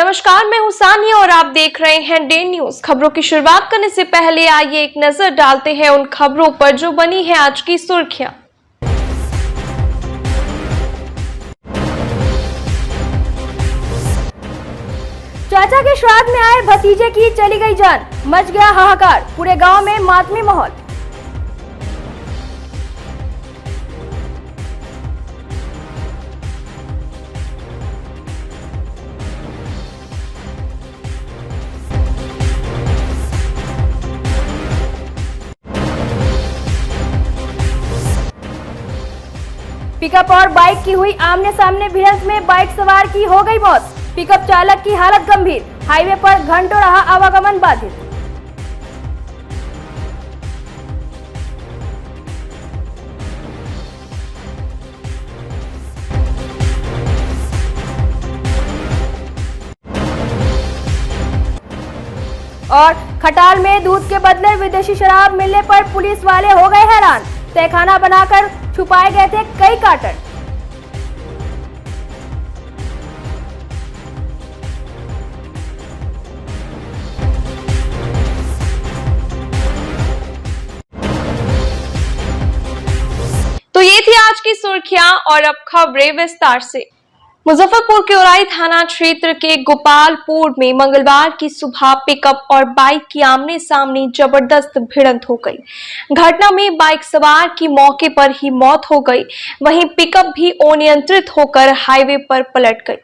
नमस्कार, मैं हूं सानिया और आप देख रहे हैं डे न्यूज। खबरों की शुरुआत करने से पहले आइए एक नजर डालते हैं उन खबरों पर जो बनी है आज की सुर्खियां। चाचा के श्राद्ध में आए भतीजे की चली गई जान, मच गया हाहाकार, पूरे गांव में मातमी माहौल। पिकअप और बाइक की हुई आमने सामने भिड़ंत में बाइक सवार की हो गई मौत। पिकअप चालक की हालत गंभीर, हाईवे पर घंटों रहा आवागमन बाधित। और खटाल में दूध के बदले विदेशी शराब मिलने पर पुलिस वाले हो गए हैरान। तहखाना बनाकर छुपाए गए थे कई कार्टन। तो ये थी आज की सुर्खियां और अब खबरें विस्तार से। मुजफ्फरपुर के औराई थाना क्षेत्र के गोपालपुर में मंगलवार की सुबह पिकअप और बाइक की आमने सामने जबरदस्त भिड़ंत हो गई। घटना में बाइक सवार की मौके पर ही मौत हो गई, वहीं पिकअप भी अनियंत्रित होकर हाईवे पर पलट गई।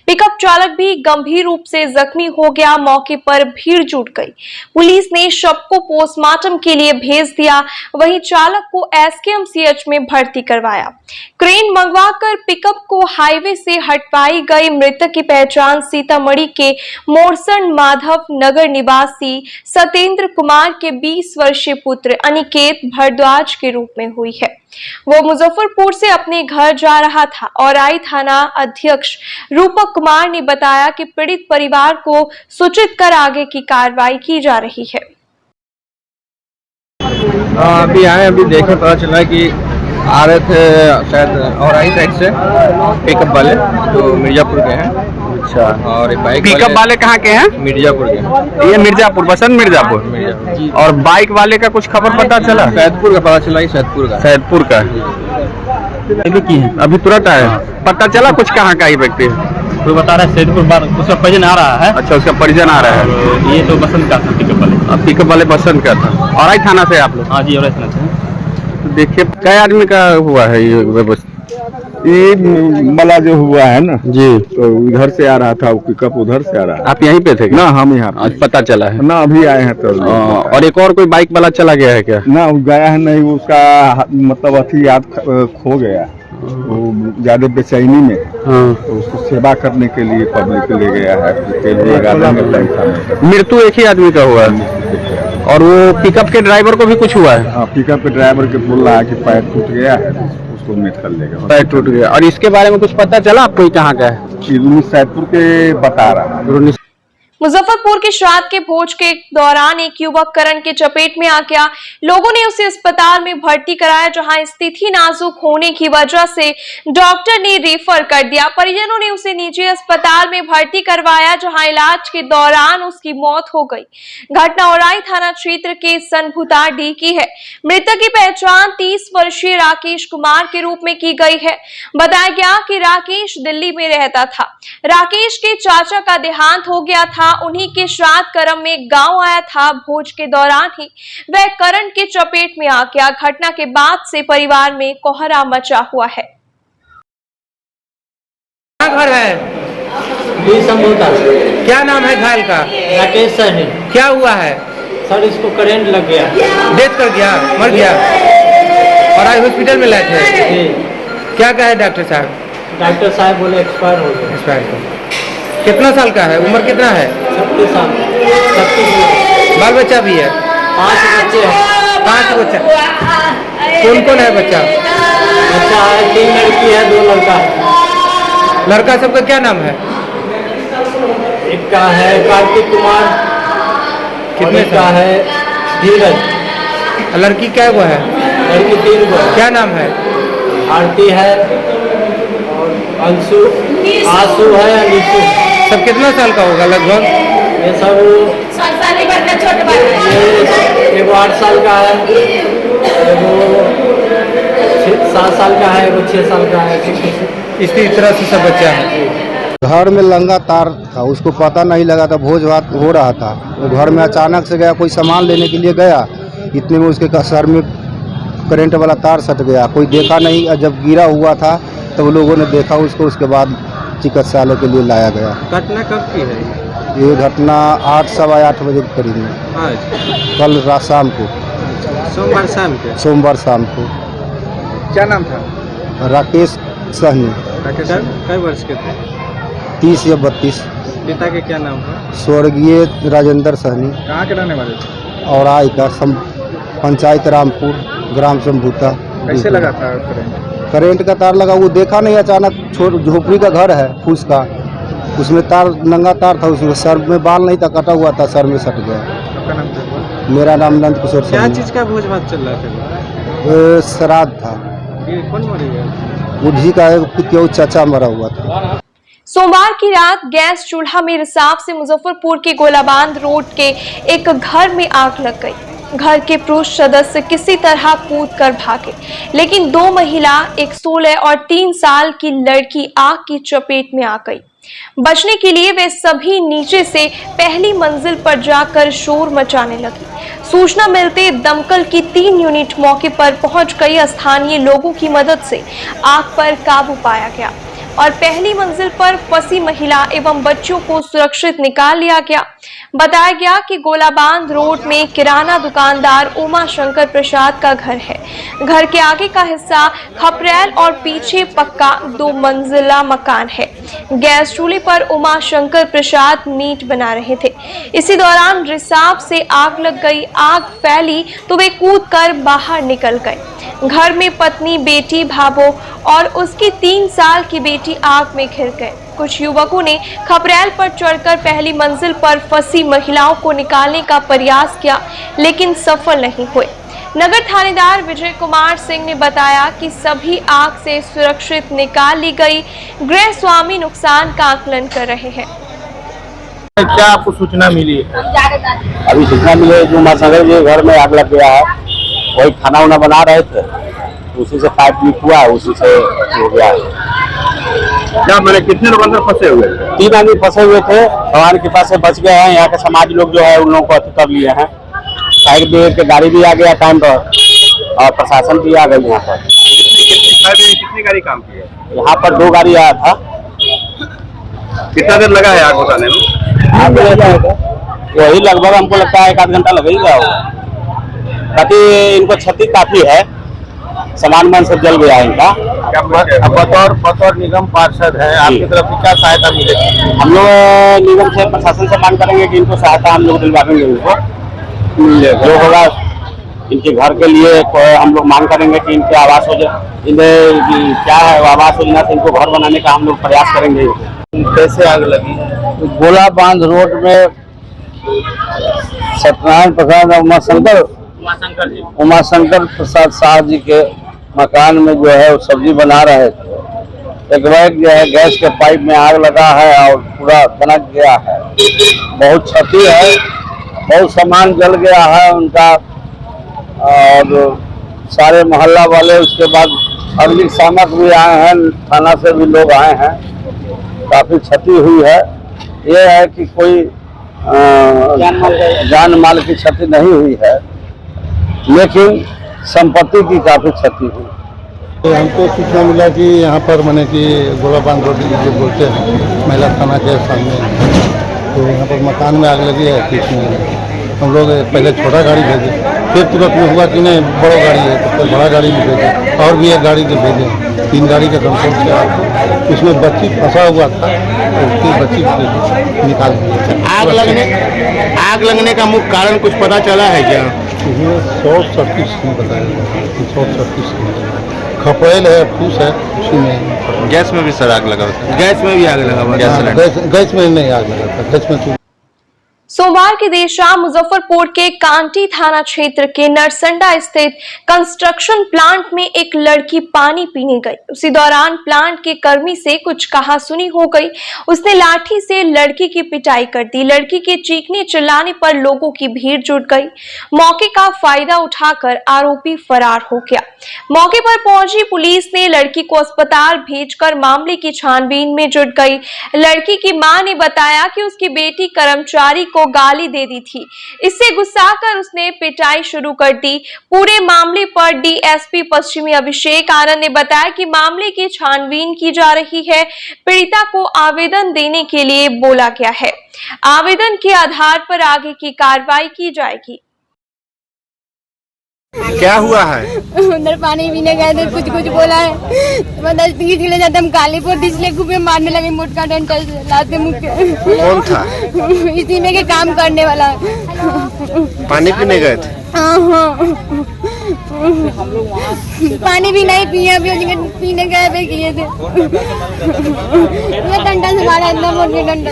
पिकअप चालक भी गंभीर रूप से जख्मी हो गया। मौके पर भीड़ जुट गई। पुलिस ने शव को पोस्टमार्टम के लिए भेज दिया, वहीं चालक को एसकेएमसीएच में भर्ती करवाया। क्रेन मंगवाकर पिकअप को हाईवे से हटवाई गई। मृतक की पहचान सीतामढ़ी के मोरसन माधव नगर निवासी सत्येंद्र कुमार के 20 वर्षीय पुत्र अनिकेत भारद्वाज के रूप में हुई है। वो मुजफ्फरपुर से अपने घर जा रहा था। औराई थाना अध्यक्ष रूपक कुमार ने बताया कि पीड़ित परिवार को सूचित कर आगे की कार्रवाई की जा रही है। अभी आए, अभी देखे पता चला कि आ रहे थे शायद औराई साइड से पिकअप वाले, तो मिर्जापुर के हैं। अच्छा। और बाइक पिकअप वाले कहाँ के हैं? मिर्जापुर के। ये मिर्जापुर, बसंत मिर्जापुर। और बाइक वाले का कुछ खबर पता चला? सैदपुर का पता चला, सैदपुर का। सैदपुर का अभी तुरंत आया, पता चला कुछ कहाँ का ही व्यक्ति है? तो बता रहा है सैदपुर बार उसका परिजन आ रहा है। अच्छा, उसका परिजन आ रहा है। ये तो बसंत का था पिकअप वाले। अब पिकअप वाले बसंत का था। औराई थाना से आप लोग? हाँ जी, औराई थाना से। देखिए कई आदमी का हुआ है ये व्यवस्था? ये मला जो हुआ है ना जी, तो इधर से आ रहा था, पिकअप उधर से आ रहा है। आप यहीं पे थे क्या? ना, हम यहाँ आज पता चला है ना, अभी आए हैं तो। और एक और कोई बाइक वाला चला गया है क्या? ना, वो गया है नहीं, उसका मतलब अथी याद खो गया, वो ज्यादा बेचैनी में। हाँ। तो उसको सेवा करने के लिए पब्लिक ले गया है। मृत्यु एक ही आदमी का हुआ है। और वो पिकअप के ड्राइवर को भी कुछ हुआ है? हाँ, पिकअप के ड्राइवर के बोल रहा है कि पैर टूट गया है, उसको मेडिकल लेगा। पैर टूट गया। और इसके बारे में कुछ पता चला आपको कहाँ का है? सैदपुर के बता रहा है। मुजफ्फरपुर के श्राद्ध के भोज के दौरान एक युवक करंट के चपेट में आ गया। लोगों ने उसे अस्पताल में भर्ती कराया, जहां स्थिति नाजुक होने की वजह से डॉक्टर ने रेफर कर दिया। परिजनों ने उसे निजी अस्पताल में भर्ती करवाया, जहां इलाज के दौरान उसकी मौत हो गई। घटना औराई थाना क्षेत्र के सनभुताडीह की है। मृतक की पहचान 30 वर्षीय राकेश कुमार के रूप में की गई है। बताया गया कि राकेश दिल्ली में रहता था। राकेश के चाचा का देहांत हो गया था। उन्हीं के श्राद्ध कर्म में गांव आया था। भोज के दौरान ही वह करंट के चपेट में आ गया। घटना के बाद से परिवार में कोहरा मचा हुआ है। क्या घर है? क्या नाम है घायल का? राकेश सर है। क्या हुआ है? सर इसको करंट लग गया, डेथ कर गया, मर गया। और आज हॉस्पिटल में लाए थे। क्या कहे डॉक्टर साहब? डॉक्टर साहब बोले एक्सपायर हो गया। एक्सपायर। कितना साल का है? उम्र कितना है? 36 साल। 36। बाल बच्चा भी है? 5 बच्चे हैं। 5 बच्चा। कौन कौन है बच्चा? बच्चा है 3 लड़की है, 2 लड़का है। लड़का सबका क्या नाम है? एक का है कार्तिक कुमार, कितने का है धीरज। लड़की क्या वो है? लड़की 3 को। क्या नाम है? आरती है और अंशु, आशु है, अनिशु। सब कितना साल का होगा लगभग? ये सब ये एगो 8 साल का है, एगो 7 साल का है, एगो 6 साल का है। इसी तरह से सब बच्चा है। घर में लंगा तार था, उसको पता नहीं लगा था, भोज भात हो रहा था। वो घर में अचानक से गया, कोई सामान लेने के लिए गया, इतने में उसके सर में करंट वाला तार सट गया। कोई देखा नहीं, और जब गिरा हुआ था तो वो लोगों ने देखा उसको, उसके बाद चिकित्सालय के लिए लाया गया। घटना कब की है? ये घटना 8 सवा 8 बजे के करीब में, आज कल शाम को, सोमवार शाम को। क्या नाम था? राकेश सहनी, कई वर्ष के थे? 30 या 32। पिता के क्या नाम था? स्वर्गीय राजेंद्र सहनी। कहाँ के रहने वाले थे? और आई का पंचायत रामपुर, ग्राम संभूता। कैसे लगा था करंट का तार लगा, वो देखा नहीं, अचानक झोपड़ी का घर है फूस का, उसमें तार नंगा तार था, उसमें सर में बाल नहीं था, कटा हुआ था, सर में सट गया। आपका नाम क्या? मेरा नाम नंद किशोर क्या सहनी। चीज का भोज भात चल रहा था? श्राद्ध था, ये कौन मरी गया? बुढ़ी का एक चाचा मरा हुआ था। सोमवार की रात गैस चूल्हा में रिसाव से मुजफ्फरपुर के गोलाबांद रोड के एक घर में आग लग गई। घर के पुरुष सदस्य किसी तरह कूद कर भागे, लेकिन 2 महिला, एक 16 और 3 साल की लड़की आग की चपेट में आ गई। बचने के लिए वे सभी नीचे से पहली मंजिल पर जाकर शोर मचाने लगी। सूचना मिलते दमकल की 3 यूनिट मौके पर पहुंच गई। स्थानीय लोगों की मदद से आग पर काबू पाया गया और पहली मंजिल पर फंसी महिला एवं बच्चों को सुरक्षित निकाल लिया गया। बताया गया कि गोलाबांद रोड में किराना दुकानदार उमा शंकर प्रसाद का घर है। घर के आगे का हिस्सा खपरेल और पीछे पक्का 2 मंजिला मकान है। गैस चूल्हे पर उमा शंकर प्रसाद मीट बना रहे थे। इसी दौरान रिसाव से आग लग गई। आग फैली तो वे कूदकर बाहर निकल गए। घर में पत्नी, बेटी, भाभो और उसकी 3 साल की बेटी आग में घिर गए। कुछ युवकों ने खपरेल पर चढ़कर पहली मंजिल पर फंसी महिलाओं को निकालने का प्रयास किया, लेकिन सफल नहीं हुए। नगर थानेदार विजय कुमार सिंह ने बताया कि सभी आग से सुरक्षित निकाल ली गई। गृह स्वामी नुकसान का आकलन कर रहे हैं। क्या आपको सूचना मिली? अभी सूचना मिले जो मासागर जी घर में आग लग गया है, वही खाना वाना बना रहे थे, उसी से पाइप लीक हुआ, उसी से हो गया। क्या मैंने कितने लोग अंदर फंसे हुए? 3 आदमी फंसे हुए थे, भगवान के पास से बच गए हैं। यहाँ के समाज लोग जो है उन लोगों को अति कर लिए हैं। फायर ब्रिगेड के गाड़ी भी आ गया टाइम पर और प्रशासन भी आ गई यहाँ पर। कितनी गाड़ी काम की है? यहाँ पर 2 गाड़ी आया था। कितना देर लगा है आग बुझाने में? आग लग जाएगा वही लगभग हमको लगता है 1 आध घंटा लग ही गया होगा। बाकी इनको क्षति काफी है, सामान मन सब जल गया है इनका। बतौर निगम पार्षद है, आपकी तरफ से क्या सहायता मिलेगी? हम लोग निगम से, प्रशासन से मांग करेंगे कि इनको सहायता हम लोग दिलवाएंगे। इनको जो होगा इनके घर के लिए हम लोग मांग करेंगे कि इनके आवास योजना, इन्हें क्या है आवास योजना से इनको घर बनाने का हम लोग प्रयास करेंगे। कैसे आग लगी? गोलाबांद रोड में सत्यनारायण प्रसाद उमाशंकर प्रसाद साहब जी के मकान में जो है वो सब्जी बना रहे थे। एक बैग जो है गैस के पाइप में आग लगा है और पूरा दनक गया है। बहुत क्षति है, बहुत सामान जल गया है उनका और सारे मोहल्ला वाले। उसके बाद अग्निशामक भी आए हैं, थाना से भी लोग आए हैं। काफी क्षति हुई है। ये है कि कोई जान माल की क्षति नहीं हुई है, लेकिन संपत्ति की काफी क्षति हुई। हमको सूचना मिला कि यहाँ पर मैंने कि गोलाबांद रोड जो बोलते हैं महिला थाना के सामने, तो यहाँ पर मकान में आग लगी है। इसमें हम लोग पहले छोटा गाड़ी भेजे, फिर तुरंत में हुआ कि नहीं बड़ा गाड़ी है, तो फिर बड़ा गाड़ी भी भेजे और भी एक गाड़ी जो भेजे। 3 गाड़ी का कंट्रोल से आग, उसमें बच्ची फंसा हुआ था, उसकी बच्ची निकाल दी। आग लगने का मुख्य कारण कुछ पता चला है क्या? इसमें शॉर्ट सर्किट से बताया, शॉर्ट सर्किट से खपरेल है, फूस है, उसी में। गैस में भी सर आग लगा? गैस में भी आग लगा? गैस में नहीं आग लगा था, गैस में। सोमवार की देर शाम मुजफ्फरपुर के कांटी थाना क्षेत्र के नरसंडा स्थित कंस्ट्रक्शन प्लांट में एक लड़की पानी पीने गई। उसी दौरान प्लांट के कर्मी से कुछ कहासुनी हो गई। उसने लाठी से लड़की की पिटाई कर दी। लड़की के चीखने चिल्लाने पर लोगों की भीड़ जुट गई। मौके का फायदा उठाकर आरोपी फरार हो गया। मौके पर पहुंची पुलिस ने लड़की को अस्पताल भेजकर मामले की छानबीन में जुट गई। लड़की की मां ने बताया कि उसकी बेटी कर्मचारी को गाली दे दी थी। इससे गुस्साकर उसने पिटाई शुरू कर दी। पूरे मामले पर डीएसपी पश्चिमी अभिषेक आनंद ने बताया कि मामले की छानबीन की जा रही है। पीड़िता को आवेदन देने के लिए बोला गया है। आवेदन के आधार पर आगे की कार्रवाई की जाएगी। क्या हुआ है? उधर पानी पीने गए थे, कुछ बोला है, मतलब ले जाते हम कालीपुर इसलिए खूबे मारने लगे, मोटका डंडा लाते मुँह के। कौन था? इसी में के काम करने वाला। पानी पीने गए थे? हाँ। पानी भी नहीं पिए, अभी पीने गए थे किए थे। ये डंडा से मारा, इतना मोटे डंडा।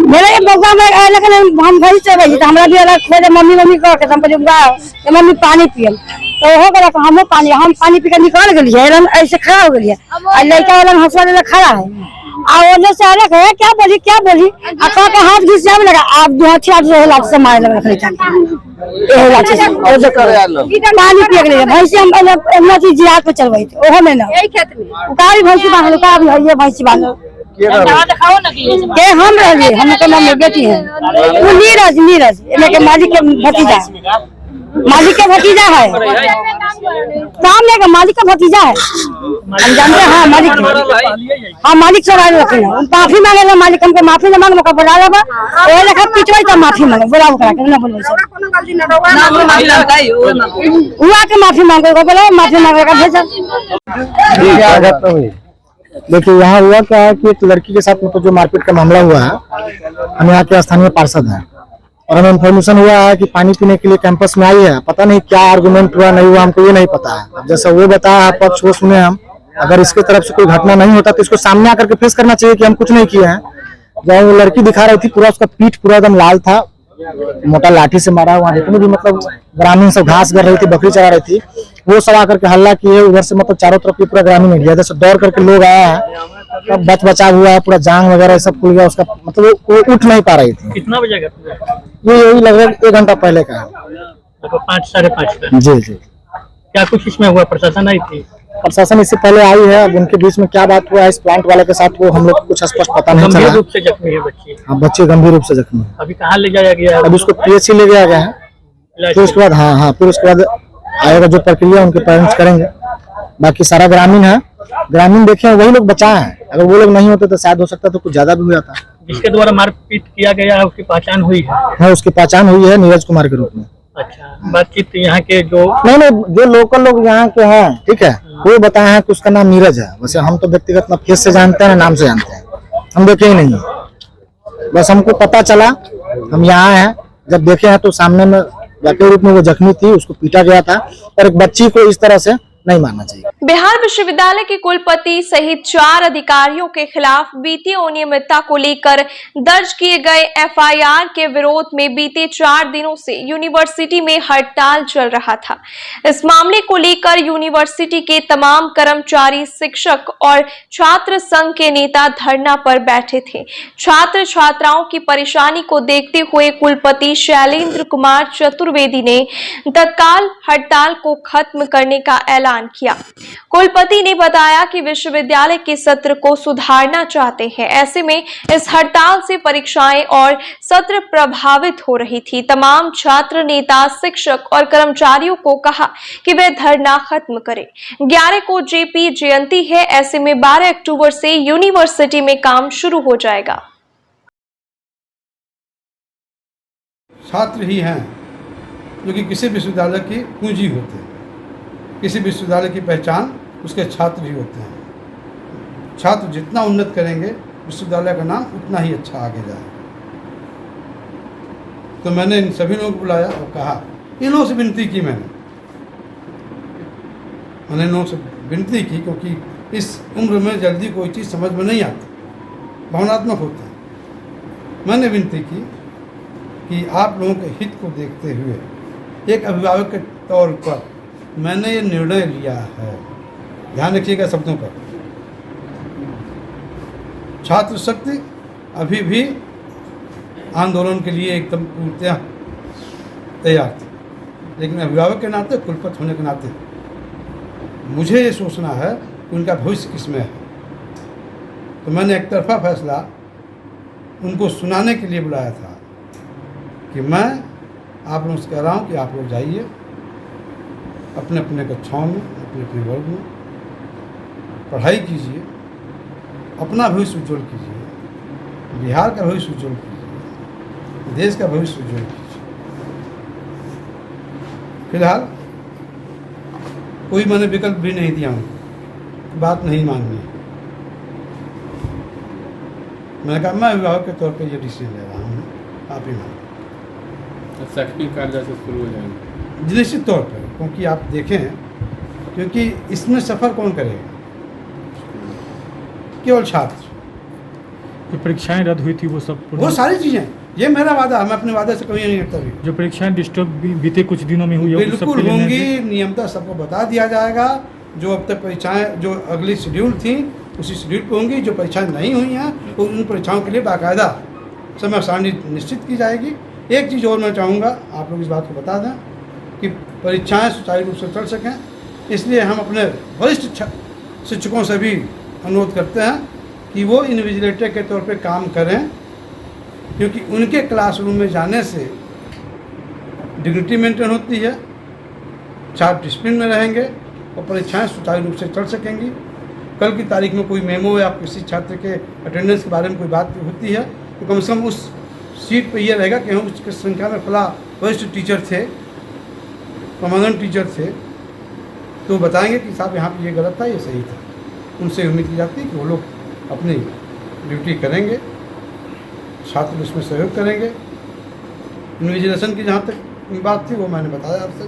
मेरा ये बग्गा में लेकिन हम घर से भाई तो हमरा भी अलग खोजे मम्मी कह के हमको जब मम्मी पानी पियल तो हो गया हम पानी पी के निकल गए, ऐसे खड़ा हो गए और लड़का वाला हंसवा वाला खड़ा है और ओने से अलग है क्या बोली आ कह के हाथ घिस जाने लगा। आप 2 लाख से मारे लगा लड़का पानी पिए के लिए भैंसी हम अपना चीज जिया के चलवाई थे ओहो में ना उकारी भैंसी बांधल का भी है भैंसी बांधल के हम रहे हम के मम्मी बेटी है वो नीरज इनके के मालिक के भतीजा है काम नहीं का मालिक का भतीजा है हम जानते हैं। हाँ मालिक सब आए रखे माफी मांगे मालिक हमको माफी न मांगे बोला लगा वो लेखा पिटवाई तो माफी मांगे बोला ना बोलो हुआ के माफी मांगे बोला माफी मांगे का भेजा। देखिए यहाँ हुआ क्या है कि एक लड़की के साथ मतलब जो मारपीट का मामला हुआ है, हम यहाँ के स्थानीय पार्षद हैं और हमें इन्फॉर्मेशन हुआ है कि पानी पीने के लिए कैंपस में आई है। पता नहीं क्या आर्गुमेंट हुआ नहीं हुआ हमको ये नहीं पता है। अब जैसा वो बताया पक्ष वो सुने हम, अगर इसके तरफ से कोई घटना नहीं होता तो इसको सामने आकर के फेस करना चाहिए कि हम कुछ नहीं किए हैं। जब वो लड़की दिखा रही थी पूरा उसका पीठ पूरा एकदम लाल था, मोटा लाठी से मारा। वहाँ जितने भी मतलब ग्रामीण सब घास कर रही थी, बकरी चरा रही थी, वो सब आकर के हल्ला किए। उधर से मतलब चारों तरफ पूरा ग्रामीण एरिया जैसे दौड़ करके लोग आया है, सब बचाव हुआ है, पूरा जांग वगैरह सब खुल गया उसका, मतलब वो उठ नहीं पा रही थी। कितना बजे ये यही लगभग 1 घंटा पहले का है, 5 साढ़े 5 का। जी। क्या कुछ इसमें हुआ? प्रशासन आई थी? प्रशासन इससे पहले आई है। अब उनके बीच में क्या बात हुआ इस प्लांट वाले के साथ वो हम लोग कुछ स्पष्ट पता नहीं चला। गंभीर रूप से जख्मी है बच्ची? हाँ बच्चे गंभीर रूप से जख्मी है। अभी कहाँ ले जाया गया? अभी उसको पीएचसी ले गया गया है। फिर उसके बाद हाँ फिर उसके बाद आएगा जो प्रक्रिया उनके पेरेंट्स करेंगे। बाकी सारा ग्रामीण है, ग्रामीण देखे वही लोग बचाए हैं। अगर वो लोग नहीं होते तो शायद हो सकता तो कुछ ज्यादा भी हो जाता। जिसके द्वारा मारपीट किया गया है उसकी पहचान हुई है? हाँ उसकी पहचान हुई है नीरज कुमार के रूप में। अच्छा, बातचीत यहाँ के जो नहीं जो लोकल लोग यहाँ के हैं ठीक है वो बताया है कि उसका नाम नीरज है। वैसे हम तो व्यक्तिगत ना फेस से जानते हैं ना नाम से जानते हैं, हम देखे ही नहीं, बस हमको पता चला हम यहाँ हैं। जब देखे हैं तो सामने में व्यापक रूप में वो जख्मी थी, उसको पीटा गया था और एक बच्ची को इस तरह से नहीं मानना चाहिए। बिहार विश्वविद्यालय के कुलपति सहित 4 अधिकारियों के खिलाफ बीती अनियमितता को लेकर दर्ज किए गए एफआईआर के विरोध में बीते 4 दिनों से यूनिवर्सिटी में हड़ताल चल रहा था। इस मामले को लेकर यूनिवर्सिटी के तमाम कर्मचारी, शिक्षक और छात्र संघ के नेता धरना पर बैठे थे। छात्र छात्राओं की परेशानी को देखते हुए कुलपति शैलेंद्र कुमार चतुर्वेदी ने तत्काल हड़ताल को खत्म करने का ऐलान किया। कुलपति ने बताया कि विश्वविद्यालय के सत्र को सुधारना चाहते हैं, ऐसे में इस हड़ताल से परीक्षाएं और सत्र प्रभावित हो रही थी। तमाम छात्र नेता, शिक्षक और कर्मचारियों को कहा कि वे धरना खत्म करें। 11 को जेपी जयंती है, ऐसे में 12 अक्टूबर से यूनिवर्सिटी में काम शुरू हो जाएगा। छात्र ही हैं जो कि किसी विश्वविद्यालय की पूंजी होते हैं। किसी विश्वविद्यालय की पहचान उसके छात्र ही होते हैं। छात्र जितना उन्नत करेंगे विश्वविद्यालय का नाम उतना ही अच्छा आगे जाए। तो मैंने इन सभी लोगों को बुलाया और कहा, इन लोगों से विनती की मैंने इन लोगों से विनती की, क्योंकि इस उम्र में जल्दी कोई चीज़ समझ में नहीं आती, भावनात्मक होता है। मैंने विनती की कि आप लोगों के हित को देखते हुए एक अभिभावक के तौर पर मैंने ये निर्णय लिया है, ध्यान रखिएगा शब्दों पर। छात्र शक्ति अभी भी आंदोलन के लिए एकदम पूर्णतः तैयार थी, लेकिन अभिभावक के नाते, कुलपति होने के नाते मुझे ये सोचना है कि उनका भविष्य किसमें है। तो मैंने एक तरफा फैसला उनको सुनाने के लिए बुलाया था कि मैं आप लोगों से कह रहा हूँ कि आप लोग जाइए अपने अपने कक्षाओं में, अपने अपने वर्ग में पढ़ाई कीजिए, अपना भविष्य उज्जवल कीजिए, बिहार का भविष्य उज्जवल कीजिए, देश का भविष्य उज्जवल कीजिए। फिलहाल कोई मैंने विकल्प भी नहीं दिया उनको, बात नहीं माननी है। मैंने कहा मैं अभिभावक के तौर पे ये डिसीजन ले रहा हूँ, आप ही मानो। सख्ती कार्य से शुरू हो जाएंगे निश्चित तौर पर, क्योंकि आप देखें, क्योंकि इसमें सफ़र कौन करेगा? केवल छात्र। जो परीक्षाएं रद्द हुई थी वो सब, वो सारी चीज़ें, ये मेरा वादा है, मैं अपने वादे से कभी नहीं हटता भी। जो परीक्षाएं डिस्टर्ब बीते कुछ दिनों में हुई है, बिल्कुल होंगी, नियमतः सबको बता दिया जाएगा। जो अब तक परीक्षाएं जो अगली शेड्यूल थी उसी शेड्यूल पर होंगी, जो परीक्षाएं नहीं हुई हैं तो उन परीक्षाओं के लिए बाकायदा समय सारणी निश्चित की जाएगी। एक चीज़ और मैं चाहूँगा, आप लोग इस बात को बता दें कि परीक्षाएं सुचारू रूप से चल सकें, इसलिए हम अपने वरिष्ठ शिक्षकों से भी अनुरोध करते हैं कि वो इन्विजिलेटर के तौर पे काम करें, क्योंकि उनके क्लासरूम में जाने से डिग्निटी मेंटेन होती है, छात्र डिसिप्लिन में रहेंगे और परीक्षाएं सुचारू रूप से चल सकेंगी। कल की तारीख में कोई मेमो या किसी छात्र के अटेंडेंस के बारे में कोई बात होती है तो कम से कम उस सीट पे ये रहेगा कि हम उसकी संख्या में फला वरिष्ठ टीचर थे, कमांडेंट टीचर थे, तो बताएंगे कि साहब यहाँ पे ये गलत था, ये सही था। उनसे उम्मीद की जाती है कि वो लोग अपनी ड्यूटी करेंगे, छात्र उसमें सहयोग करेंगे। इन्विजिलेशन की जहाँ तक बात थी वो मैंने बताया आपसे,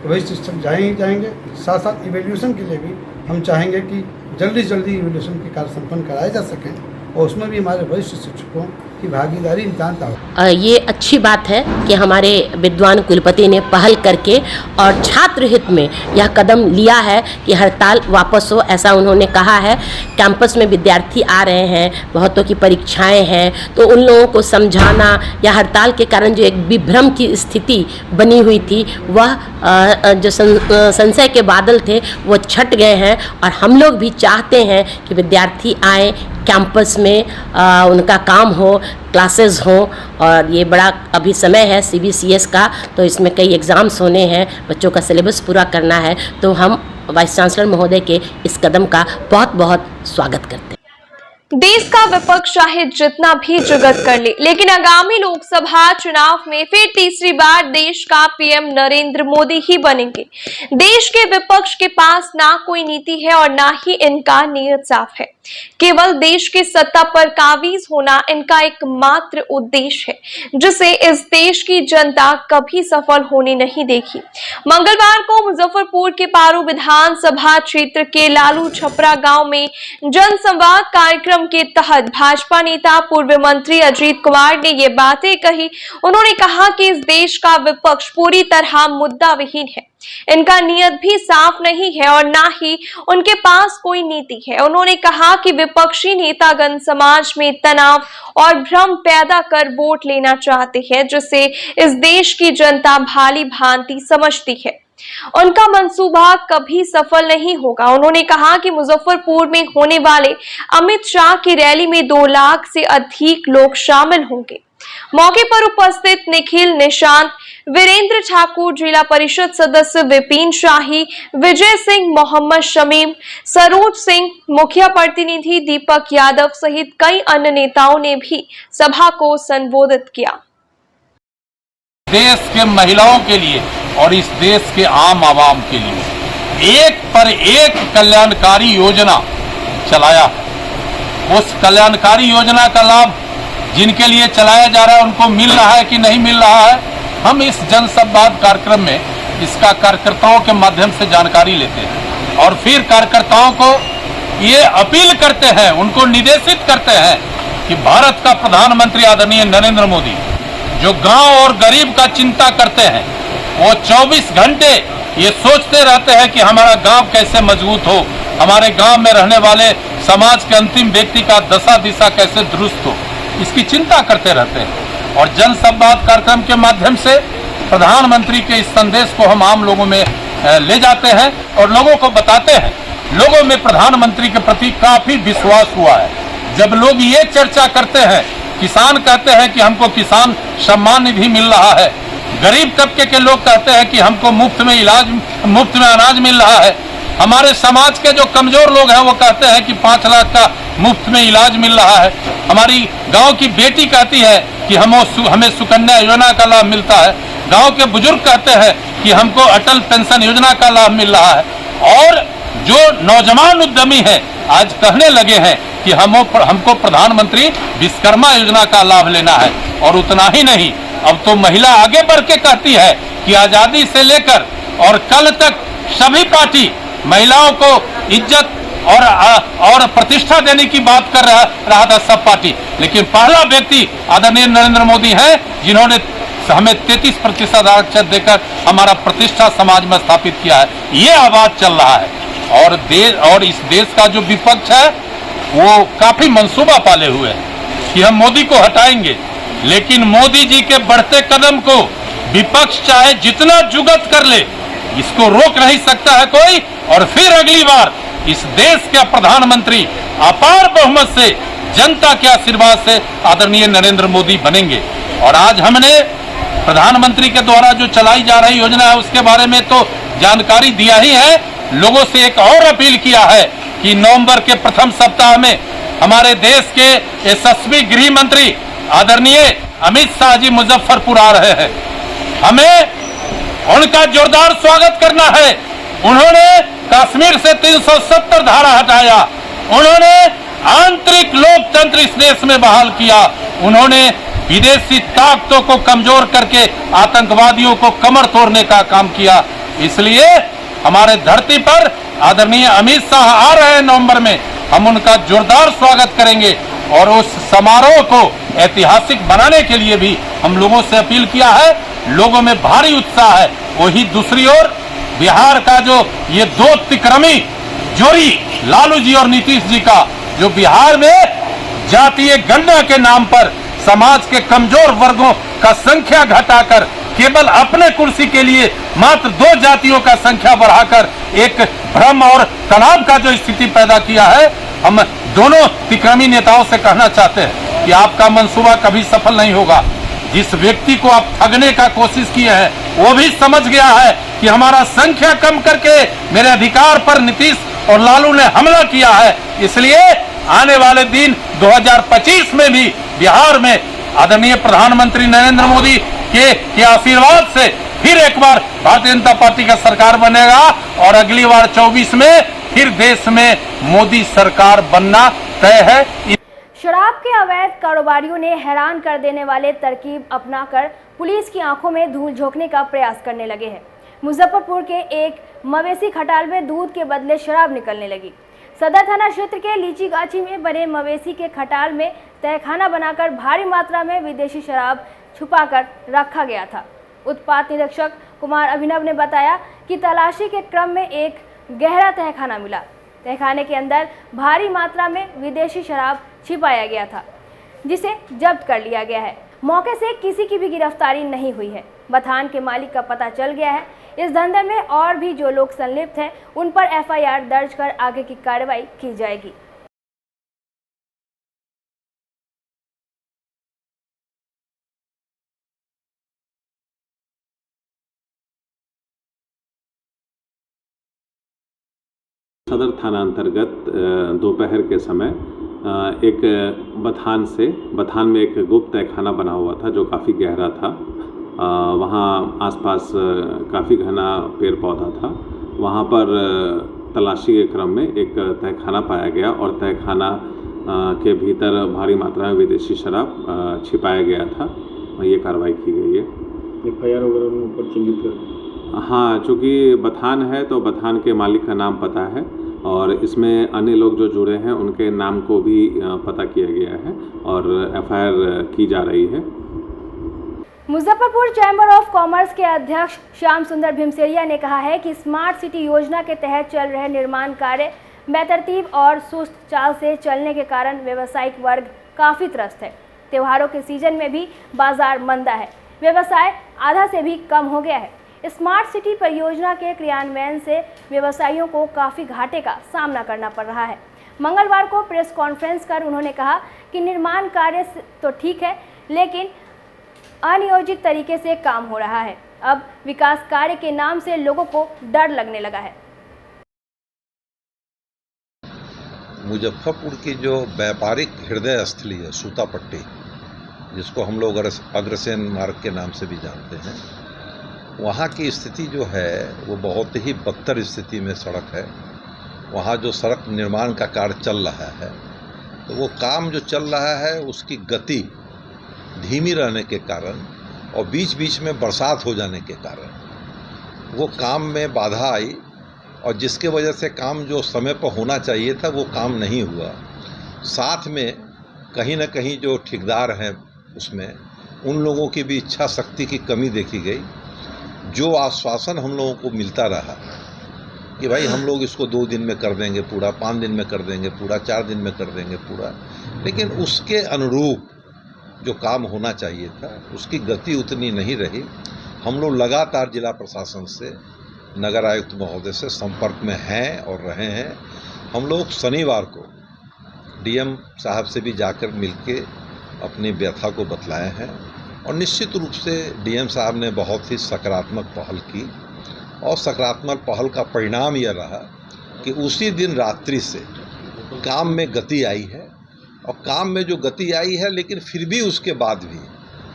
तो वही शिक्षक जाएंगे। साथ साथ इवेल्यूशन के लिए भी हम चाहेंगे कि जल्दी से जल्दी इवेल्यूशन के कार्य संपन्न कराए जा सकें और उसमें भी हमारे वरिष्ठ शिक्षकों की भागीदारी नितांत आवश्यक। ये अच्छी बात है कि हमारे विद्वान कुलपति ने पहल करके और छात्र हित में यह कदम लिया है कि हड़ताल वापस हो, ऐसा उन्होंने कहा है। कैंपस में विद्यार्थी आ रहे हैं, बहुतों की परीक्षाएं हैं, तो उन लोगों को समझाना या हड़ताल के कारण जो एक विभ्रम की स्थिति बनी हुई थी, वह जो संशय के बादल थे वो छट गए हैं। और हम लोग भी चाहते हैं कि विद्यार्थी आए कैंपस में, उनका काम हो, क्लासेस हो। और ये बड़ा अभी समय है CBCS का, तो इसमें कई एग्ज़ाम्स होने हैं, बच्चों का सिलेबस पूरा करना है। तो हम वाइस चांसलर महोदय के इस कदम का बहुत बहुत स्वागत करते हैं। देश का विपक्ष चाहे जितना भी जुगत कर ले, लेकिन आगामी लोकसभा चुनाव में फिर तीसरी बार देश का PM नरेंद्र मोदी ही बनेंगे। देश के विपक्ष के पास ना कोई नीति है और ना ही इनका नीयत साफ है। केवल देश के सत्ता पर काबिज होना इनका एकमात्र उद्देश्य है, जिसे इस देश की जनता कभी सफल होने नहीं देगी। मंगलवार को मुजफ्फरपुर के पारू विधानसभा क्षेत्र के लालू छपरा गांव में जनसंवाद कार्यक्रम के तहत भाजपा नेता पूर्व मंत्री अजीत कुमार ने ये बातें कही। उन्होंने कहा कि इस देश का विपक्ष पूरी तरह मुद्दा विहीन है, इनका नियत भी साफ नहीं है और ना ही उनके पास कोई नीति है। उन्होंने कहा कि विपक्षी नेतागण समाज में तनाव और भ्रम पैदा कर वोट लेना चाहते हैं, जिससे इस देश की जनता भाली भांति समझती है। उनका मंसूबा कभी सफल नहीं होगा। उन्होंने कहा कि मुजफ्फरपुर में होने वाले अमित शाह की रैली में 2 लाख से अधिक लोग शामिल होंगे। मौके पर उपस्थित निखिल निशांत, वीरेंद्र ठाकुर, जिला परिषद सदस्य विपिन शाही, विजय सिंह, मोहम्मद शमीम, सरोज सिंह, मुखिया प्रतिनिधि दीपक यादव सहित कई अन्य नेताओं ने भी सभा को संबोधित किया। देश के महिलाओं के लिए और इस देश के आम आवाम के लिए एक पर एक कल्याणकारी योजना चलाया है। उस कल्याणकारी योजना का लाभ जिनके लिए चलाया जा रहा है उनको मिल रहा है कि नहीं मिल रहा है, हम इस जनसंवाद कार्यक्रम में इसका कार्यकर्ताओं के माध्यम से जानकारी लेते हैं। और फिर कार्यकर्ताओं को ये अपील करते हैं, उनको निर्देशित करते हैं कि भारत का प्रधानमंत्री आदरणीय नरेंद्र मोदी जो गांव और गरीब का चिंता करते हैं, वो 24 घंटे ये सोचते रहते हैं कि हमारा गांव कैसे मजबूत हो, हमारे गांव में रहने वाले समाज के अंतिम व्यक्ति का दशा दिशा कैसे दुरुस्त हो, इसकी चिंता करते रहते हैं। और जन संवाद कार्यक्रम के माध्यम से प्रधानमंत्री के इस संदेश को हम आम लोगों में ले जाते हैं और लोगों को बताते हैं। लोगों में प्रधानमंत्री के प्रति काफी विश्वास हुआ है। जब लोग ये चर्चा करते हैं, किसान कहते हैं कि हमको किसान सम्मान निधि मिल रहा है, गरीब तबके के लोग कहते हैं कि हमको मुफ्त में अनाज मिल रहा है, हमारे समाज के जो कमजोर लोग हैं वो कहते हैं कि 5 लाख का मुफ्त में इलाज मिल रहा है, हमारी गांव की बेटी कहती है कि हमें सुकन्या योजना का लाभ मिलता है, गांव के बुजुर्ग कहते हैं कि हमको अटल पेंशन योजना का लाभ मिल रहा है। और जो नौजवान उद्यमी है आज कहने लगे हैं कि हमको प्रधानमंत्री विश्वकर्मा योजना का लाभ लेना है। और उतना ही नहीं, अब तो महिला आगे बढ़ के कहती है कि आजादी से लेकर और कल तक सभी पार्टी महिलाओं को इज्जत और प्रतिष्ठा देने की बात कर रहा था सब पार्टी, लेकिन पहला व्यक्ति आदरणीय नरेंद्र मोदी है जिन्होंने हमें 33% आरक्षण देकर हमारा प्रतिष्ठा समाज में स्थापित किया है। ये आवाज चल रहा है और इस देश का जो विपक्ष है वो काफी मंसूबा पाले हुए है कि हम मोदी को हटाएंगे, लेकिन मोदी जी के बढ़ते कदम को विपक्ष चाहे जितना जुगत कर ले, इसको रोक नहीं सकता है कोई। और फिर अगली बार इस देश के प्रधानमंत्री अपार बहुमत से, जनता के आशीर्वाद से आदरणीय नरेंद्र मोदी बनेंगे। और आज हमने प्रधानमंत्री के द्वारा जो चलाई जा रही योजना है उसके बारे में तो जानकारी दिया ही है। लोगों से एक और अपील किया है कि नवंबर के प्रथम सप्ताह में हमारे देश के यशस्वी गृह मंत्री आदरणीय अमित शाह जी मुजफ्फरपुर आ रहे हैं। हमें उनका जोरदार स्वागत करना है। उन्होंने कश्मीर से 370 धारा हटाया, उन्होंने आंतरिक लोकतंत्र इस देश में बहाल किया, उन्होंने विदेशी ताकतों को कमजोर करके आतंकवादियों को कमर तोड़ने का काम किया। इसलिए हमारे धरती पर आदरणीय अमित शाह आ रहे हैं नवंबर में, हम उनका जोरदार स्वागत करेंगे और उस समारोह को ऐतिहासिक बनाने के लिए भी हम लोगों से अपील किया है। लोगों में भारी उत्साह है। वही दूसरी ओर बिहार का जो ये दो तिक्रमी जोड़ी लालू जी और नीतीश जी का, जो बिहार में जातीय गणना के नाम पर समाज के कमजोर वर्गों का संख्या घटाकर केवल अपने कुर्सी के लिए मात्र 2 जातियों का संख्या बढ़ाकर एक भ्रम और तनाव का जो स्थिति पैदा किया है, हम दोनों तिक्रमी नेताओं से कहना चाहते हैं कि आपका मंसूबा कभी सफल नहीं होगा। जिस व्यक्ति को आप ठगने का कोशिश किए हैं वो भी समझ गया है कि हमारा संख्या कम करके मेरे अधिकार पर नीतीश और लालू ने हमला किया है। इसलिए आने वाले दिन 2025 में भी बिहार में आदरणीय प्रधानमंत्री नरेंद्र मोदी के आशीर्वाद से फिर एक बार भारतीय जनता पार्टी का सरकार बनेगा और अगली बार 24 में फिर देश में मोदी सरकार बनना तय है। शराब के अवैध कारोबारियों ने हैरान कर देने वाले तरकीब अपनाकर पुलिस की आंखों में धूल झोंकने का प्रयास करने लगे हैं। मुजफ्फरपुर के एक मवेशी खटाल में दूध के बदले शराब निकलने लगी। सदर थाना क्षेत्र के लीची गाछी में बने मवेशी के खटाल में तहखाना बनाकर भारी मात्रा में विदेशी शराब छुपाकर रखा गया था। उत्पाद निरीक्षक कुमार अभिनव ने बताया कि तलाशी के क्रम में एक गहरा तहखाना मिला। तहखाने के अंदर भारी मात्रा में विदेशी शराब छिपाया गया था, जिसे जब्त कर लिया गया है। मौके से किसी की भी गिरफ्तारी नहीं हुई है। बथान के मालिक का पता चल गया है। इस धंधे में और भी जो लोग संलिप्त हैं उन पर एफआईआर दर्ज कर आगे की कार्रवाई की जाएगी। सदर थाना अंतर्गत दोपहर के समय एक बथान में एक गुप्त तहखाना बना हुआ था जो काफ़ी गहरा था। वहाँ आसपास काफ़ी घना पेड़ पौधा था। वहाँ पर तलाशी के क्रम में एक तहखाना पाया गया और तहखाना के भीतर भारी मात्रा में विदेशी शराब छिपाया गया था। ये कार्रवाई की गई है। एफआईआर वगैरह ऊपर चिन्हित कर हाँ, चूँकि बथान है तो बथान के मालिक का नाम पता है और इसमें अन्य लोग जो जुड़े हैं उनके नाम को भी पता किया गया है और एफआईआर की जा रही है। मुजफ्फरपुर चैम्बर ऑफ कॉमर्स के अध्यक्ष श्याम सुंदर भीमसेरिया ने कहा है कि स्मार्ट सिटी योजना के तहत चल रहे निर्माण कार्य बेतरतीब और सुस्त चाल से चलने के कारण व्यावसायिक वर्ग काफ़ी त्रस्त है। त्योहारों के सीजन में भी बाजार मंदा है, व्यवसाय आधा से भी कम हो गया है। स्मार्ट सिटी परियोजना के क्रियान्वयन से व्यवसायियों को काफ़ी घाटे का सामना करना पड़ रहा है। मंगलवार को प्रेस कॉन्फ्रेंस कर उन्होंने कहा कि निर्माण कार्य तो ठीक है, लेकिन अनियोजित तरीके से काम हो रहा है। अब विकास कार्य के नाम से लोगों को डर लगने लगा है। मुजफ्फरपुर की जो व्यापारिक हृदय स्थली है सूतापट्टी, जिसको हम लोग अग्रसेन मार्ग के नाम से भी जानते हैं, वहाँ की स्थिति जो है वो बहुत ही बदतर स्थिति में सड़क है। वहाँ जो सड़क निर्माण का कार्य चल रहा है तो वो काम जो चल रहा है उसकी गति धीमी रहने के कारण और बीच बीच में बरसात हो जाने के कारण वो काम में बाधा आई और जिसके वजह से काम जो समय पर होना चाहिए था वो काम नहीं हुआ। साथ में कहीं न कहीं जो ठेकेदार हैं उसमें उन लोगों की भी इच्छा शक्ति की कमी देखी गई। जो आश्वासन हम लोगों को मिलता रहा कि भाई हम लोग इसको 2 दिन में कर देंगे पूरा, 5 दिन में कर देंगे पूरा, 4 दिन में कर देंगे पूरा, लेकिन उसके अनुरूप जो काम होना चाहिए था उसकी गति उतनी नहीं रही। हम लोग लगातार जिला प्रशासन से, नगर आयुक्त महोदय से संपर्क में हैं और रहे हैं। हम लोग शनिवार को डीएम साहब से भी जाकर मिलके अपनी व्यथा को बतलाए हैं और निश्चित रूप से डीएम साहब ने बहुत ही सकारात्मक पहल की और सकारात्मक पहल का परिणाम यह रहा कि उसी दिन रात्रि से काम में गति आई है। और काम में जो गति आई है, लेकिन फिर भी उसके बाद भी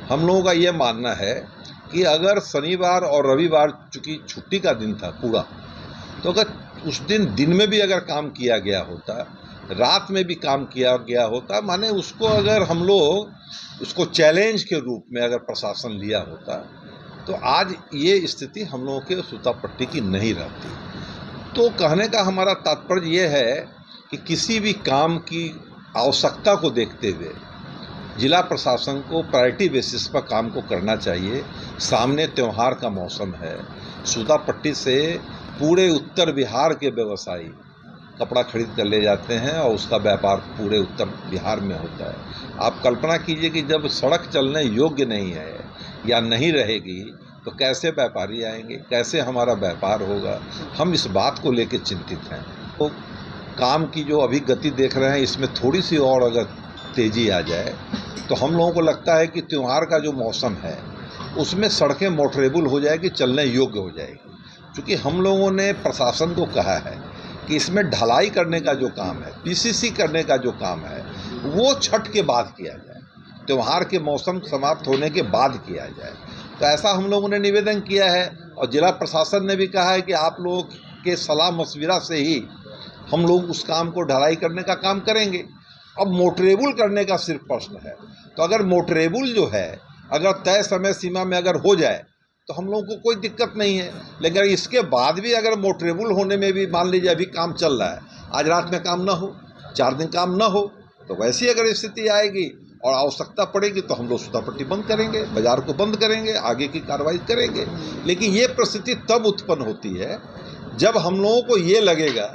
हम लोगों का ये मानना है कि अगर शनिवार और रविवार चूँकि छुट्टी का दिन था पूरा, तो अगर उस दिन में भी अगर काम किया गया होता, रात में भी काम किया गया होता, माने उसको अगर हम लोग उसको चैलेंज के रूप में अगर प्रशासन लिया होता तो आज ये स्थिति हम लोगों के सूतापट्टी की नहीं रहती। तो कहने का हमारा तात्पर्य ये है कि किसी भी काम की आवश्यकता को देखते हुए जिला प्रशासन को प्रायोरिटी बेसिस पर काम को करना चाहिए। सामने त्यौहार का मौसम है, सूतापट्टी से पूरे उत्तर बिहार के व्यवसायी कपड़ा खरीद कर ले जाते हैं और उसका व्यापार पूरे उत्तर बिहार में होता है। आप कल्पना कीजिए कि जब सड़क चलने योग्य नहीं है या नहीं रहेगी तो कैसे व्यापारी आएंगे, कैसे हमारा व्यापार होगा। हम इस बात को लेकर चिंतित हैं। तो काम की जो अभी गति देख रहे हैं इसमें थोड़ी सी और अगर तेज़ी आ जाए तो हम लोगों को लगता है कि त्यौहार का जो मौसम है उसमें सड़कें मोटरेबल हो जाएगी, चलने योग्य हो जाएगी। क्योंकि हम लोगों ने प्रशासन को कहा है कि इसमें ढलाई करने का जो काम है, पीसीसी करने का जो काम है, वो छठ के बाद किया जाए, त्यौहार के मौसम समाप्त होने के बाद किया जाए। तो ऐसा हम लोगों ने निवेदन किया है और जिला प्रशासन ने भी कहा है कि आप लोगों के सलाह मशविरा से ही हम लोग उस काम को ढलाई करने का काम करेंगे। अब मोटरेबल करने का सिर्फ प्रश्न है, तो अगर मोटरेबल जो है अगर तय समय सीमा में अगर हो जाए तो हम लोगों को कोई दिक्कत नहीं है। लेकिन इसके बाद भी अगर मोटरेबल होने में भी मान लीजिए अभी काम चल रहा है, आज रात में काम ना हो, 4 दिन काम ना हो, तो वैसी अगर स्थिति आएगी और आवश्यकता पड़ेगी तो हम लोग सूतापट्टी बंद करेंगे, बाजार को बंद करेंगे, आगे की कार्रवाई करेंगे। लेकिन ये परिस्थिति तब उत्पन्न होती है जब हम लोगों को ये लगेगा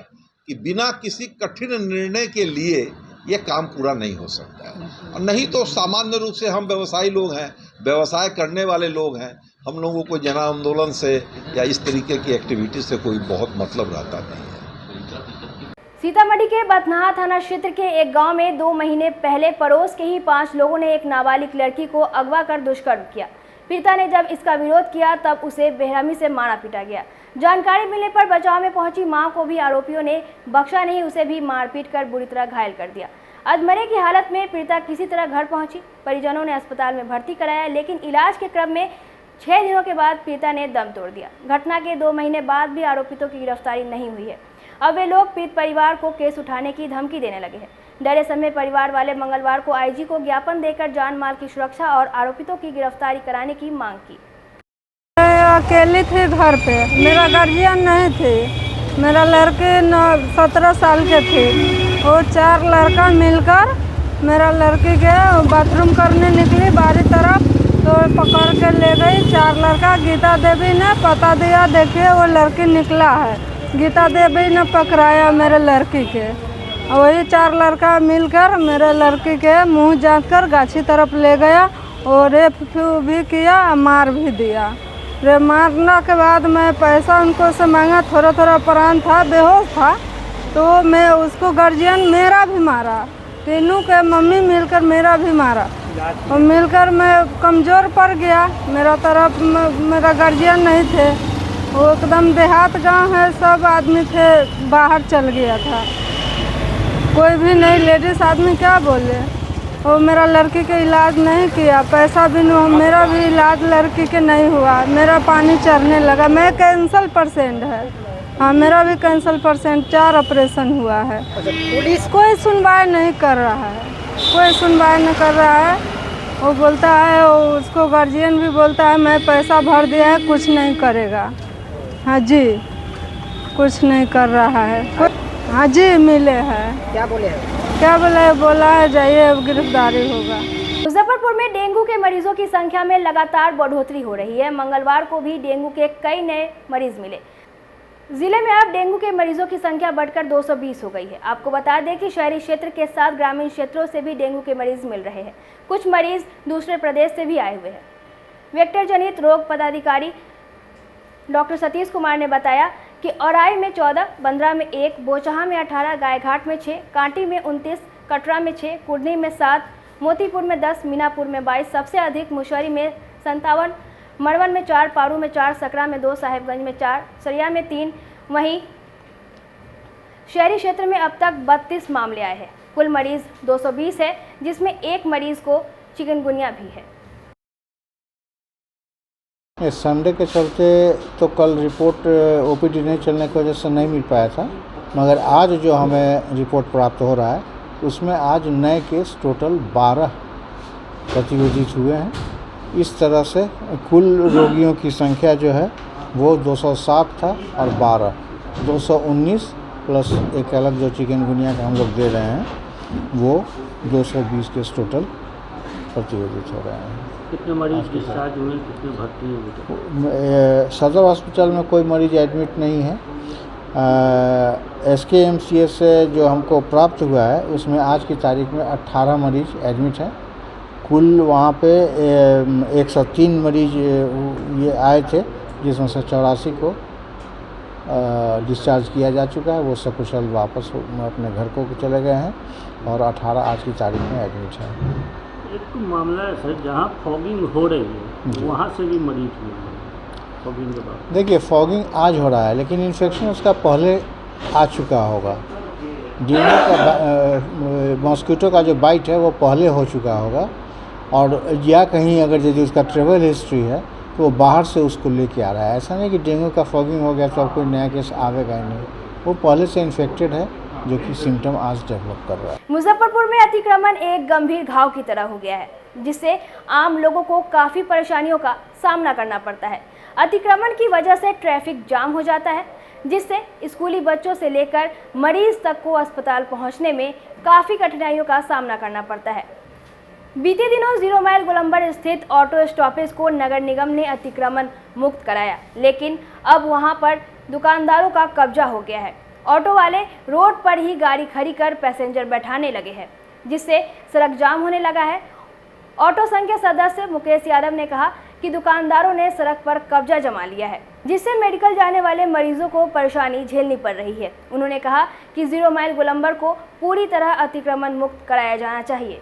कि बिना किसी कठिन निर्णय के लिए ये काम पूरा नहीं हो सकता है। और नहीं तो सामान्य रूप से हम व्यवसायी लोग हैं, व्यवसाय करने वाले लोग हैं, हम लोगों को जन आंदोलन से या इस तरीके की एक्टिविटी से कोई बहुत मतलब रहता नहीं है। सीतामढ़ी के बथनाहा थाना क्षेत्र के एक गांव में 2 महीने पहले पड़ोस के ही 5 लोगों ने एक नाबालिग लड़की को अगवा कर दुष्कर्म किया। पीड़िता ने जब इसका विरोध किया तब उसे बेरहमी से मारा पीटा गया। जानकारी मिलने पर बचाव में पहुंची मां को भी आरोपियों ने बख्शा नहीं, उसे भी मारपीट कर बुरी तरह घायल कर दिया। अधमरे की हालत में पीड़िता किसी तरह घर पहुंची। परिजनों ने अस्पताल में भर्ती कराया, लेकिन इलाज के क्रम में 6 दिनों के बाद पीड़िता ने दम तोड़ दिया। घटना के 2 महीने बाद भी आरोपितों की गिरफ्तारी नहीं हुई है। अब वे लोग पीड़ित परिवार को केस उठाने की धमकी देने लगे हैं। डरे समय परिवार वाले मंगलवार को आईजी को ज्ञापन देकर जान माल की सुरक्षा और आरोपितों की गिरफ्तारी कराने की मांग की। अकेली थी घर पे, मेरा गार्जियन नहीं थी। मेरा लड़के 17 साल के थे। वो 4 लड़का मिलकर मेरा लड़की के बाथरूम करने निकली बाहरी तरफ, तो पकड़ के ले गई। 4 लड़का गीता देवी ने पता दिया, देखिए वो लड़की निकला है। गीता देवी ने पकड़ाया मेरे लड़की के। वही 4 लड़का मिलकर मेरे लड़की के मुंह जांच कर गाछी तरफ ले गया और रेप भी किया, मार भी दिया। रे मारने के बाद मैं पैसा उनको से मांगा, थोड़ा थोड़ा प्राण था, बेहोश था, तो मैं उसको गार्जियन मेरा भी मारा। तीनों के मम्मी मिलकर मेरा भी मारा और मिलकर मैं कमज़ोर पड़ गया। मेरा तरफ मेरा गार्जियन नहीं थे, वो एकदम देहात गांव है, सब आदमी थे, बाहर चल गया था, कोई भी नहीं। लेडीज़ आदमी क्या बोले। वो मेरा लड़की के इलाज नहीं किया, पैसा भी नहीं, मेरा भी इलाज लड़की के नहीं हुआ। मेरा पानी चढ़ने लगा, मैं कैंसर पेशेंट है। हाँ, मेरा भी कैंसर पेशेंट, 4 ऑपरेशन हुआ है। पुलिस कोई सुनवाई नहीं कर रहा है, कोई सुनवाई नहीं कर रहा है। वो बोलता है, उसको गार्जियन भी बोलता है मैं पैसा भर दिया है, कुछ नहीं करेगा। हाँ जी, कुछ नहीं कर रहा है। हाँ जी, मिले हैं। क्या बोले हैं? क्या बोला है जाइए, अब गिरफ्तारी होगा। मुजफ्फरपुर में डेंगू के मरीजों की संख्या में लगातार बढ़ोतरी हो रही है। मंगलवार को भी डेंगू के कई नए मरीज मिले। जिले में अब डेंगू के मरीजों की संख्या बढ़कर 220 हो गई है। आपको बता दें कि शहरी क्षेत्र के साथ ग्रामीण क्षेत्रों से भी डेंगू के मरीज मिल रहे हैं। कुछ मरीज दूसरे प्रदेश से भी आए हुए हैं। वेक्टर जनित रोग पदाधिकारी डॉक्टर सतीश कुमार ने बताया कि औराई में 14, बंद्रा में 1, बोचहा में 18, गायघाट में 6, कांटी में 29, कटरा में 6, कुर्नी में 7, मोतीपुर में 10, मीनापुर में 22, सबसे अधिक मुशहरी में 57, मड़वन में 4, पारू में 4, सकरा में 2, साहेबगंज में 4, सरिया में 3। वहीं शहरी क्षेत्र में अब तक 32 मामले आए हैं। कुल मरीज 220 है, जिसमें 1 मरीज को चिकनगुनिया भी है। संडे के चलते तो कल रिपोर्ट ओपीडी नहीं चलने की वजह से नहीं मिल पाया था, मगर आज जो हमें रिपोर्ट प्राप्त हो रहा है उसमें आज नए केस टोटल 12 प्रतिवेदित हुए हैं। इस तरह से कुल रोगियों की संख्या जो है वो 207 था और 12 219 प्लस एक अलग जो चिकनगुनिया का हम लोग दे रहे हैं वो 220 केस टोटल प्रतिवेदित हो रहे हैं। कितने मरीज डिस्चार्ज हुए, कितने भर्ती हुए? सदर हॉस्पिटल में कोई मरीज एडमिट नहीं है। SKMCH से जो हमको प्राप्त हुआ है उसमें आज की तारीख में 18 मरीज एडमिट हैं। कुल वहाँ पे 103 मरीज ये आए थे, जिसमें से 84 को डिस्चार्ज किया जा चुका है। वो सकुशल वापस अपने घर को चले गए हैं और 18 आज की तारीख में एडमिट हैं। एक मामला है सर, जहाँ फॉगिंग हो रही है वहाँ से भी मरीज हुए हैं फॉगिंग के बाद। देखिए, फॉगिंग आज हो रहा है लेकिन इन्फेक्शन उसका पहले आ चुका होगा। डेंगू का मॉस्किटो का जो बाइट है वो पहले हो चुका होगा, और या कहीं अगर यदि उसका ट्रेवल हिस्ट्री है तो वो बाहर से उसको लेके आ रहा है। ऐसा नहीं कि डेंगू का फॉगिंग हो गया तो अब कोई नया केस आवेगा ही नहीं, वो पहले से इन्फेक्टेड है जो कि सिम्टम आज डेवलप कर रहा है। मुजफ्फरपुर में अतिक्रमण एक गंभीर घाव की तरह हो गया है, जिससे आम लोगों को काफ़ी परेशानियों का सामना करना पड़ता है। अतिक्रमण की वजह से ट्रैफिक जाम हो जाता है, जिससे स्कूली बच्चों से लेकर मरीज तक को अस्पताल पहुंचने में काफ़ी कठिनाइयों का सामना करना पड़ता है। बीते दिनों 0 माइल गोलंबर स्थित ऑटो स्टॉपेज को नगर निगम ने अतिक्रमण मुक्त कराया, लेकिन अब वहां पर दुकानदारों का कब्जा हो गया है। ऑटो वाले रोड पर ही गाड़ी खड़ी कर पैसेंजर बैठाने लगे हैं, जिससे सड़क जाम होने लगा है। ऑटो संघ के सदस्य मुकेश यादव ने कहा कि दुकानदारों ने सड़क पर कब्जा जमा लिया है, जिससे मेडिकल जाने वाले मरीजों को परेशानी झेलनी पड़ रही है। उन्होंने कहा कि 0 माइल गोलंबर को पूरी तरह अतिक्रमण मुक्त कराया जाना चाहिए।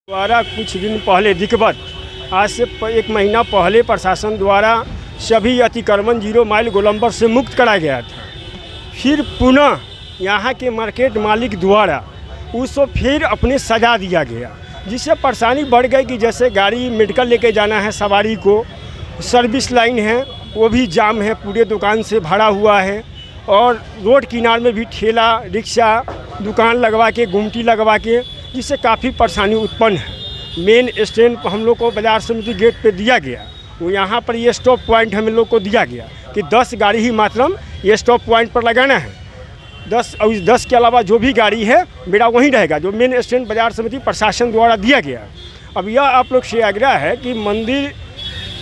द्वारा कुछ दिन पहले दिक्कत, आज से 1 महीना पहले प्रशासन द्वारा सभी अतिक्रमण 0 माइल गोलंबर से मुक्त कराया गया था। फिर पुनः यहाँ के मार्केट मालिक द्वारा उसको फिर अपने सजा दिया गया, जिससे परेशानी बढ़ गई कि जैसे गाड़ी मेडिकल लेके जाना है सवारी को, सर्विस लाइन है वो भी जाम है, पूरे दुकान से भरा हुआ है, और रोड किनार में भी ठेला रिक्शा दुकान लगवा के गुमटी लगवा के, जिससे काफ़ी परेशानी उत्पन्न है। मेन स्टैंड हम लोग को बाजार समिति गेट पे दिया गया, वो यहाँ पर ये स्टॉप पॉइंट हम लोग को दिया गया कि 10 गाड़ी ही मात्रम ये स्टॉप पॉइंट पर लगाना है। 10 और 10 के अलावा जो भी गाड़ी है मेरा वहीं रहेगा, जो मेन स्टैंड बाजार समिति प्रशासन द्वारा दिया गया। अब यह आप लोग से आग्रह है कि मंदिर,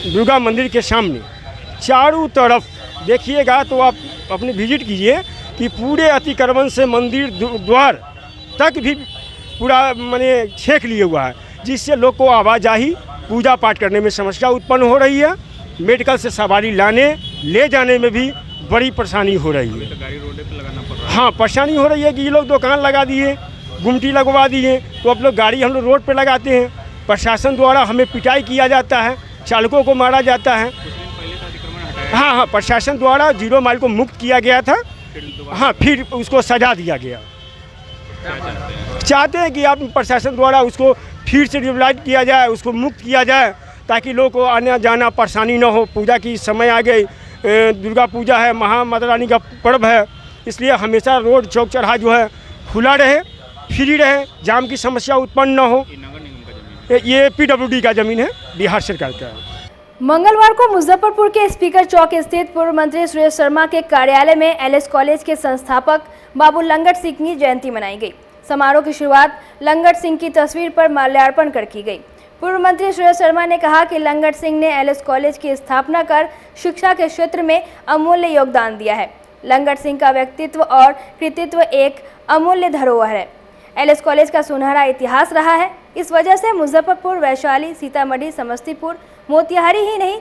दुर्गा मंदिर के सामने चारों तरफ देखिएगा तो आप अपनी विजिट कीजिए कि पूरे अतिक्रमण से मंदिर द्वार तक भी पूरा माने छेक लिए हुआ है, जिससे लोग को आवाजाही पूजा पाठ करने में समस्या उत्पन्न हो रही है। मेडिकल से सवारी लाने ले जाने में भी बड़ी परेशानी हो रही है। हाँ, परेशानी हो रही है कि ये लोग दुकान लगा दिए, गुमटी लगवा दिए, तो अब लोग गाड़ी हम लोग रोड पे लगाते हैं। प्रशासन द्वारा हमें पिटाई किया जाता है, चालकों को मारा जाता है। हाँ, प्रशासन द्वारा 0 माइल को मुक्त किया गया था। हाँ, फिर उसको सजा दिया गया। चाहते हैं कि आप प्रशासन द्वारा उसको फिर से रिवलाइट किया जाए, उसको मुक्त किया जाए, ताकि लोगों को आना जाना परेशानी न हो। पूजा की समय आ गई, दुर्गा पूजा है, माता रानी का पर्व है, इसलिए हमेशा रोड चौक चौराहा जो है खुला रहे, फ्री रहे, जाम की समस्या उत्पन्न न हो। ये PWD का ज़मीन है, बिहार सरकार का है। मंगलवार को मुजफ्फरपुर के स्पीकर चौक स्थित पूर्व मंत्री सुरेश शर्मा के कार्यालय में LS कॉलेज के संस्थापक बाबू लंगट सिंह की जयंती मनाई गई। समारोह की शुरुआत लंगट सिंह की तस्वीर पर माल्यार्पण कर की गई। पूर्व मंत्री सुरेश शर्मा ने कहा कि लंगट सिंह ने LS कॉलेज की स्थापना कर शिक्षा के क्षेत्र में अमूल्य योगदान दिया है। लंगट सिंह का व्यक्तित्व और कृतित्व एक अमूल्य धरोहर है। LS कॉलेज का सुनहरा इतिहास रहा है। इस वजह से मुजफ्फरपुर, वैशाली, सीतामढ़ी, समस्तीपुर, मोतिहारी ही नहीं,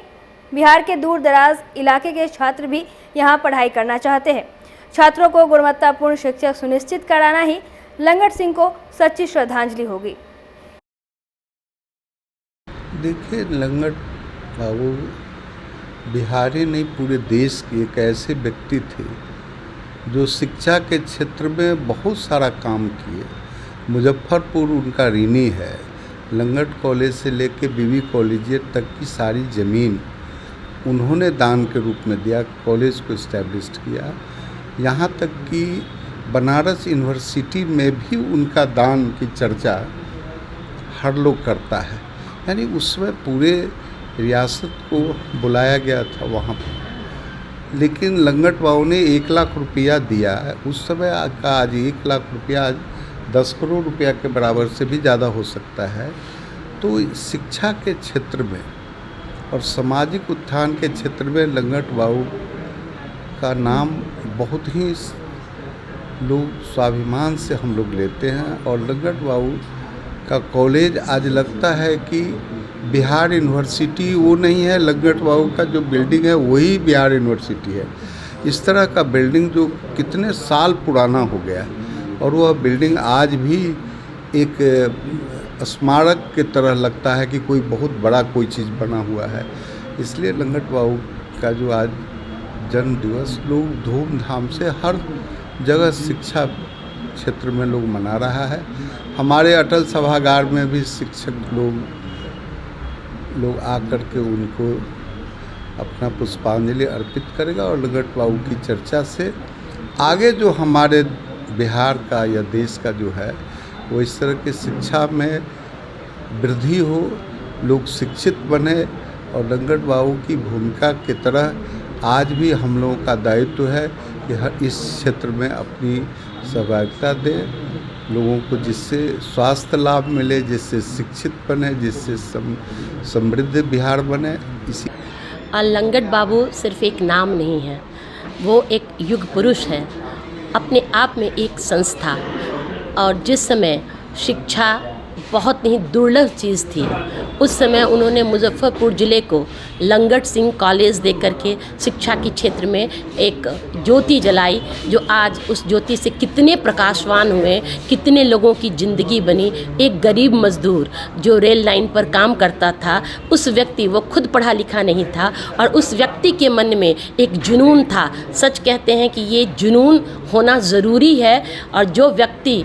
बिहार के दूर दराज इलाके के छात्र भी यहाँ पढ़ाई करना चाहते हैं। छात्रों को गुणवत्तापूर्ण शिक्षा सुनिश्चित कराना ही लंगट सिंह को सच्ची श्रद्धांजलि होगी। देखिए, लंगट बाबू बिहारी नहीं, पूरे देश के एक ऐसे व्यक्ति थे जो शिक्षा के क्षेत्र में बहुत सारा काम किए। मुजफ्फरपुर उनका ऋणी है। लंगट कॉलेज से लेके BB कॉलेजिएट तक की सारी ज़मीन उन्होंने दान के रूप में दिया, कॉलेज को इस्टेब्लिश किया। यहाँ तक कि बनारस यूनिवर्सिटी में भी उनका दान की चर्चा हर लोग करता है। यानी उसमें पूरे रियासत को बुलाया गया था वहाँ पर, लेकिन लंगट बाबू ने 1 लाख रुपया दिया है। उस समय का आज 1 लाख रुपया आज 10 करोड़ रुपया के बराबर से भी ज़्यादा हो सकता है। तो शिक्षा के क्षेत्र में और सामाजिक उत्थान के क्षेत्र में लंगट बाबू का नाम बहुत ही लोग स्वाभिमान से हम लोग लेते हैं। और लंगट बाबू का कॉलेज आज लगता है कि बिहार यूनिवर्सिटी वो नहीं है, लंगट बाबू का जो बिल्डिंग है वही बिहार यूनिवर्सिटी है। इस तरह का बिल्डिंग जो कितने साल पुराना हो गया, और वह बिल्डिंग आज भी एक स्मारक की तरह लगता है कि कोई बहुत बड़ा कोई चीज़ बना हुआ है। इसलिए लंगट बाबू का जो आज जन्म दिवस लोग धूमधाम से हर जगह शिक्षा क्षेत्र में लोग मना रहा है। हमारे अटल सभागार में भी शिक्षक लोग आकर के उनको अपना पुष्पांजलि अर्पित करेगा। और लंगट बाबू की चर्चा से आगे जो हमारे बिहार का या देश का जो है वो इस तरह की शिक्षा में वृद्धि हो, लोग शिक्षित बने। और लंगट बाबू की भूमिका की तरह आज भी हम लोगों का दायित्व है कि हर इस क्षेत्र में अपनी सहभागिता दें, लोगों को जिससे स्वास्थ्य लाभ मिले, जिससे शिक्षित बने, जिससे समृद्ध बिहार बने। इसी लंगट बाबू सिर्फ एक नाम नहीं है, वो एक युग पुरुष है, अपने आप में एक संस्था। और जिस समय शिक्षा बहुत ही दुर्लभ चीज़ थी, उस समय उन्होंने मुजफ्फरपुर ज़िले को लंगट सिंह कॉलेज दे करके शिक्षा के क्षेत्र में एक ज्योति जलाई, जो आज उस ज्योति से कितने प्रकाशवान हुए, कितने लोगों की ज़िंदगी बनी। एक गरीब मजदूर जो रेल लाइन पर काम करता था, उस व्यक्ति, वो खुद पढ़ा लिखा नहीं था, और उस व्यक्ति के मन में एक जुनून था। सच कहते हैं कि ये जुनून होना ज़रूरी है, और जो व्यक्ति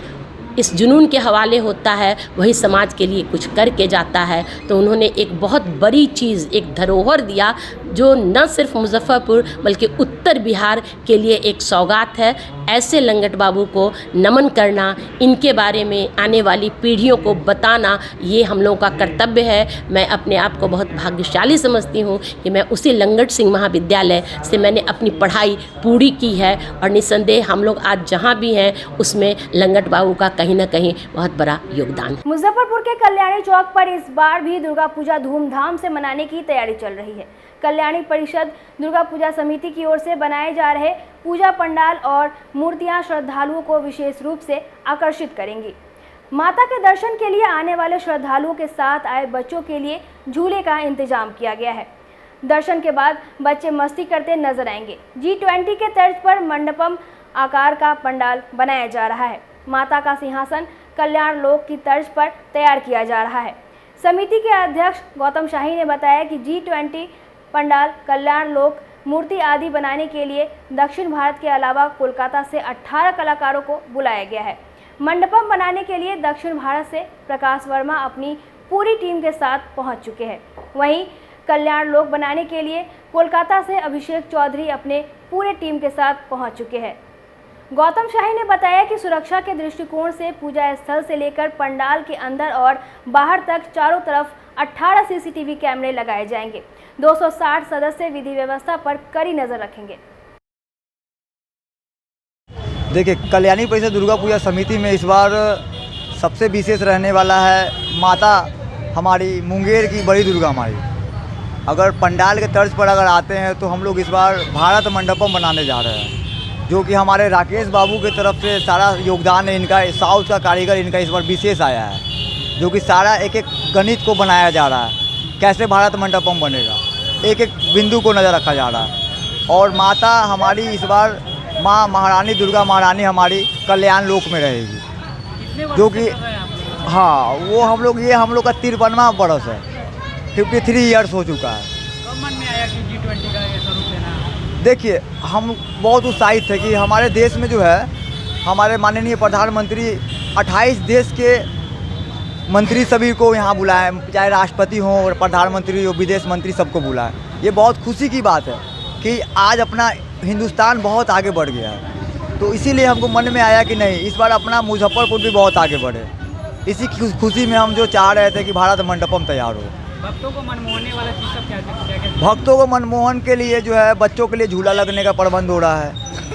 इस जुनून के हवाले होता है वही समाज के लिए कुछ करके जाता है। तो उन्होंने एक बहुत बड़ी चीज़, एक धरोहर दिया जो न सिर्फ मुजफ्फरपुर बल्कि उत्तर बिहार के लिए एक सौगात है। ऐसे लंगट बाबू को नमन करना, इनके बारे में आने वाली पीढ़ियों को बताना, ये हम लोगों का कर्तव्य है। मैं अपने आप को बहुत भाग्यशाली समझती हूँ कि मैं उसी लंगट सिंह महाविद्यालय से मैंने अपनी पढ़ाई पूरी की है और निस्संदेह हम लोग आज जहाँ भी हैं उसमें लंगट बाबू का कहीं ना कहीं बहुत बड़ा योगदान है। मुजफ्फरपुर के कल्याणी चौक पर इस बार भी दुर्गा पूजा धूमधाम से मनाने की तैयारी चल रही है। कल्याणी परिषद दुर्गा पूजा समिति की ओर से बनाए जा रहे पूजा पंडाल और मूर्तियां श्रद्धालुओं को विशेष रूप से आकर्षित करेंगी। माता के दर्शन के लिए आने वाले श्रद्धालुओं के साथ आए बच्चों के लिए झूले का इंतजाम किया गया है। दर्शन के बाद बच्चे मस्ती करते नजर आएंगे। G20 के तर्ज पर मंडपम आकार का पंडाल बनाया जा रहा है। माता का सिंहासन कल्याण लोक की तर्ज पर तैयार किया जा रहा है। समिति के अध्यक्ष गौतम शाही ने बताया कि G20 पंडाल, कल्याण लोक, मूर्ति आदि बनाने के लिए दक्षिण भारत के अलावा कोलकाता से 18 कलाकारों को बुलाया गया है। मंडपम बनाने के लिए दक्षिण भारत से प्रकाश वर्मा अपनी पूरी टीम के साथ पहुंच चुके हैं। वहीं कल्याण लोक बनाने के लिए कोलकाता से अभिषेक चौधरी अपने पूरे टीम के साथ पहुंच चुके हैं। गौतम शाही ने बताया कि सुरक्षा के दृष्टिकोण से पूजा स्थल से लेकर पंडाल के अंदर और बाहर तक चारों तरफ 18 CCTV कैमरे लगाए जाएंगे। 260 सदस्य विधि व्यवस्था पर कड़ी नजर रखेंगे। देखिए, कल्याणी परिषद दुर्गा पूजा समिति में इस बार सबसे विशेष रहने वाला है माता हमारी मुंगेर की बड़ी दुर्गा माई। अगर पंडाल के तर्ज पर अगर आते हैं तो हम लोग इस बार भारत मंडपम बनाने जा रहे हैं, जो कि हमारे राकेश बाबू की तरफ से सारा योगदान है। इनका साउथ का कारीगर इनका इस बार विशेष आया है, जो कि सारा एक एक गणित को बनाया जा रहा है, कैसे भारत मंडपम बनेगा, एक एक बिंदु को नज़र रखा जा रहा है। और माता हमारी इस बार माँ महारानी दुर्गा महारानी हमारी कल्याण लोक में रहेगी, जो कि हाँ वो हम लोग का 53वां बरस है, 53 ईयर्स हो चुका है। कब मन में आया कि G20 का ये स्वरूप लेना? देखिए, हम बहुत उत्साहित थे कि हमारे देश में जो है हमारे माननीय प्रधानमंत्री 28 देश के मंत्री सभी को यहाँ बुलाएं, चाहे राष्ट्रपति हो और प्रधानमंत्री हो, विदेश मंत्री सबको बुलाएं। ये बहुत खुशी की बात है कि आज अपना हिंदुस्तान बहुत आगे बढ़ गया है। तो इसीलिए हमको मन में आया कि नहीं, इस बार अपना मुजफ्फरपुर भी बहुत आगे बढ़े। इसी खुशी में हम जो चाह रहे थे कि भारत मंडपम तैयार हो। भक्तों को मनमोहने वाला चीज़ सब क्या? भक्तों को मनमोहन के लिए जो है बच्चों के लिए झूला लगने का प्रबंध हो रहा है।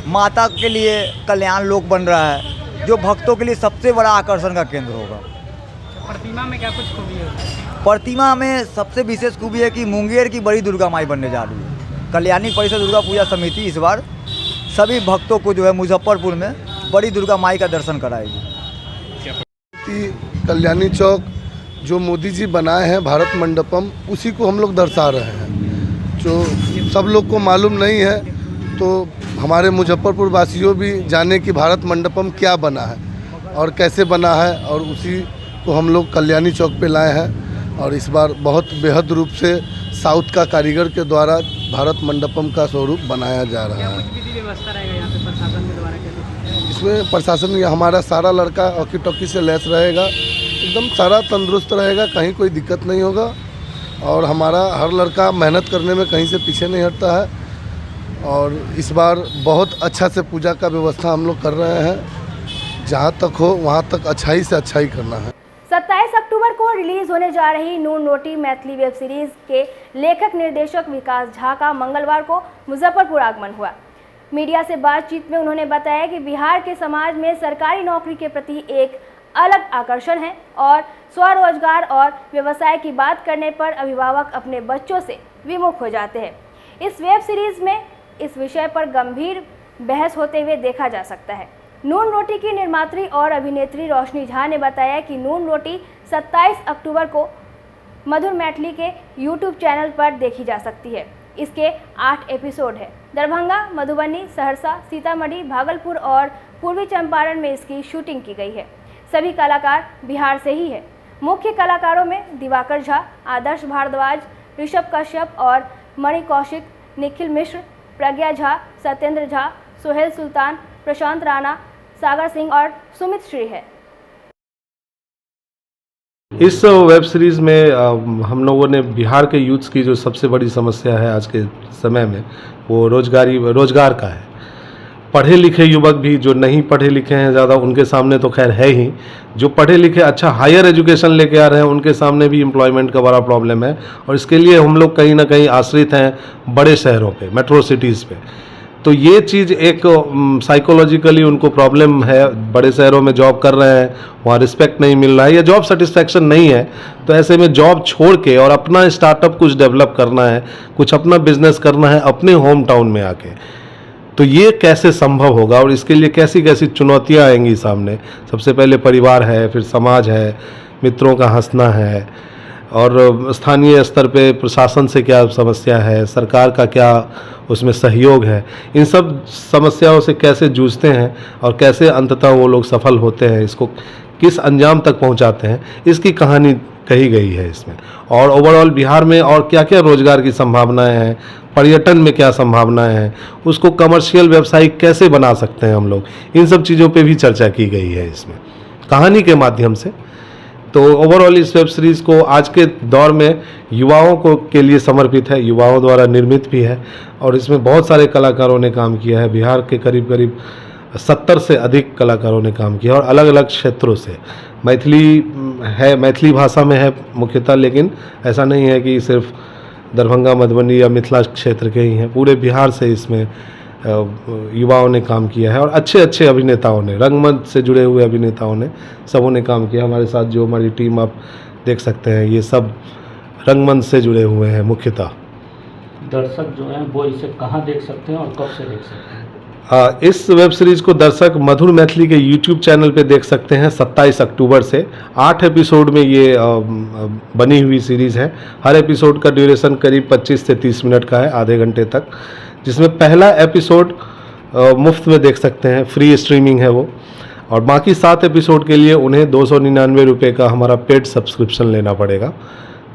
माता के लिए कल्याण लोक बन रहा है, जो भक्तों के लिए सबसे बड़ा आकर्षण का केंद्र होगा। प्रतिमा में क्या कुछ खूबी है? प्रतिमा में सबसे विशेष खूबी है कि मुंगेर की बड़ी दुर्गा माई बनने जा रही है। कल्याणी परिषद दुर्गा पूजा समिति इस बार सभी भक्तों को जो है मुजफ्फरपुर में बड़ी दुर्गा माई का दर्शन कराएगी। कल्याणी चौक जो मोदी जी बनाए हैं भारत मंडपम, उसी को हम लोग दर्शा रहे हैं। जो सब लोग को मालूम नहीं है तो हमारे मुजफ्फरपुर वासियों भी जाने कि भारत मंडपम क्या बना है और कैसे बना है, और उसी को हम लोग कल्याणी चौक पे लाए हैं। और इस बार बहुत बेहद रूप से साउथ का कारीगर के द्वारा भारत मंडपम का स्वरूप बनाया जा रहा है। व्यवस्था रहेगा यहाँ पे प्रशासन के द्वारा? इसमें प्रशासन हमारा सारा लड़का ऑकी टॉकी से लैस रहेगा, एकदम सारा तंदुरुस्त रहेगा, कहीं कोई दिक्कत नहीं होगा। और हमारा हर लड़का मेहनत करने में कहीं से पीछे नहीं हटता है। और इस बार बहुत अच्छा से पूजा का व्यवस्था हम लोग कर रहे हैं। जहाँ तक हो वहाँ तक अच्छाई से अच्छाई करना है। 27 अक्टूबर को रिलीज होने जा रही नून रोटी मैथिली वेब सीरीज के लेखक निर्देशक विकास झा का मंगलवार को मुजफ्फरपुर आगमन हुआ। मीडिया से बातचीत में उन्होंने बताया कि बिहार के समाज में सरकारी नौकरी के प्रति एक अलग आकर्षण है और स्वरोजगार और व्यवसाय की बात करने पर अभिभावक अपने बच्चों से विमुख हो जाते हैं। इस वेब सीरीज में इस विषय पर गंभीर बहस होते हुए देखा जा सकता है। नून रोटी की निर्मात्री और अभिनेत्री रोशनी झा ने बताया कि नून रोटी 27 अक्टूबर को मधुर मैथिली के YouTube चैनल पर देखी जा सकती है। इसके 8 एपिसोड हैं। दरभंगा, मधुबनी, सहरसा, सीतामढ़ी, भागलपुर और पूर्वी चंपारण में इसकी शूटिंग की गई है। सभी कलाकार बिहार से ही है। मुख्य कलाकारों में दिवाकर झा, आदर्श भारद्वाज, ऋषभ कश्यप और मणि कौशिक, निखिल मिश्र, प्रज्ञा झा, सत्येंद्र झा, सोहेल सुल्तान, प्रशांत राणा, सागर सिंह और सुमित श्री है। इस वेब सीरीज़ में हम लोगों ने बिहार के यूथ्स की जो सबसे बड़ी समस्या है आज के समय में वो रोजगार का है। पढ़े लिखे युवक भी जो नहीं पढ़े लिखे हैं ज़्यादा, उनके सामने तो खैर है ही, जो पढ़े लिखे अच्छा हायर एजुकेशन लेके आ रहे हैं उनके सामने भी एम्प्लॉयमेंट का बड़ा प्रॉब्लम है। और इसके लिए हम लोग कहीं ना कहीं आश्रित हैं बड़े शहरों पे, मेट्रो सिटीज़ पे। तो ये चीज़ एक साइकोलॉजिकली उनको प्रॉब्लम है। बड़े शहरों में जॉब कर रहे हैं, वहाँ रिस्पेक्ट नहीं मिल रहा है या जॉब सेटिस्फैक्शन नहीं है, तो ऐसे में जॉब छोड़ के और अपना स्टार्टअप कुछ डेवलप करना है, कुछ अपना बिजनेस करना है अपने होम टाउन में आके, तो ये कैसे संभव होगा और इसके लिए कैसी कैसी चुनौतियाँ आएंगी सामने। सबसे पहले परिवार है, फिर समाज है, मित्रों का हंसना है, और स्थानीय स्तर पे प्रशासन से क्या समस्या है, सरकार का क्या उसमें सहयोग है, इन सब समस्याओं से कैसे जूझते हैं और कैसे अंततः वो लोग सफल होते हैं, इसको किस अंजाम तक पहुंचाते हैं, इसकी कहानी कही गई है इसमें। और ओवरऑल बिहार में और क्या क्या रोजगार की संभावनाएं हैं, पर्यटन में क्या संभावनाएं हैं, उसको कमर्शियल व्यवसायिक कैसे बना सकते हैं हम लोग, इन सब चीज़ों पे भी चर्चा की गई है इसमें कहानी के माध्यम से। तो ओवरऑल इस वेब सीरीज़ को आज के दौर में युवाओं को के लिए समर्पित है, युवाओं द्वारा निर्मित भी है, और इसमें बहुत सारे कलाकारों ने काम किया है। बिहार के करीब करीब 70 से अधिक कलाकारों ने काम किया और अलग अलग क्षेत्रों से। मैथिली भाषा में है मुख्यतः, लेकिन ऐसा नहीं है कि सिर्फ दरभंगा, मधुबनी या मिथिला क्षेत्र के ही हैं, पूरे बिहार से इसमें युवाओं ने काम किया है और अच्छे अच्छे अभिनेताओं ने, रंगमंच से जुड़े हुए अभिनेताओं ने, सबों ने काम किया। हमारे साथ जो हमारी टीम आप देख सकते हैं, ये सब रंगमंच से जुड़े हुए हैं मुख्यतः। दर्शक जो हैं वो इसे कहाँ देख सकते हैं और कब से देख सकते हैं? इस वेब सीरीज़ को दर्शक मधुर मैथिली के यूट्यूब चैनल पे देख सकते हैं 27 अक्टूबर से। 8 एपिसोड में ये बनी हुई सीरीज़ है। हर एपिसोड का ड्यूरेशन करीब 25 से 30 मिनट का है, आधे घंटे तक, जिसमें पहला एपिसोड मुफ्त में देख सकते हैं, फ्री स्ट्रीमिंग है वो, और बाकी 7 एपिसोड के लिए उन्हें 299 रुपये का हमारा पेड सब्सक्रिप्शन लेना पड़ेगा,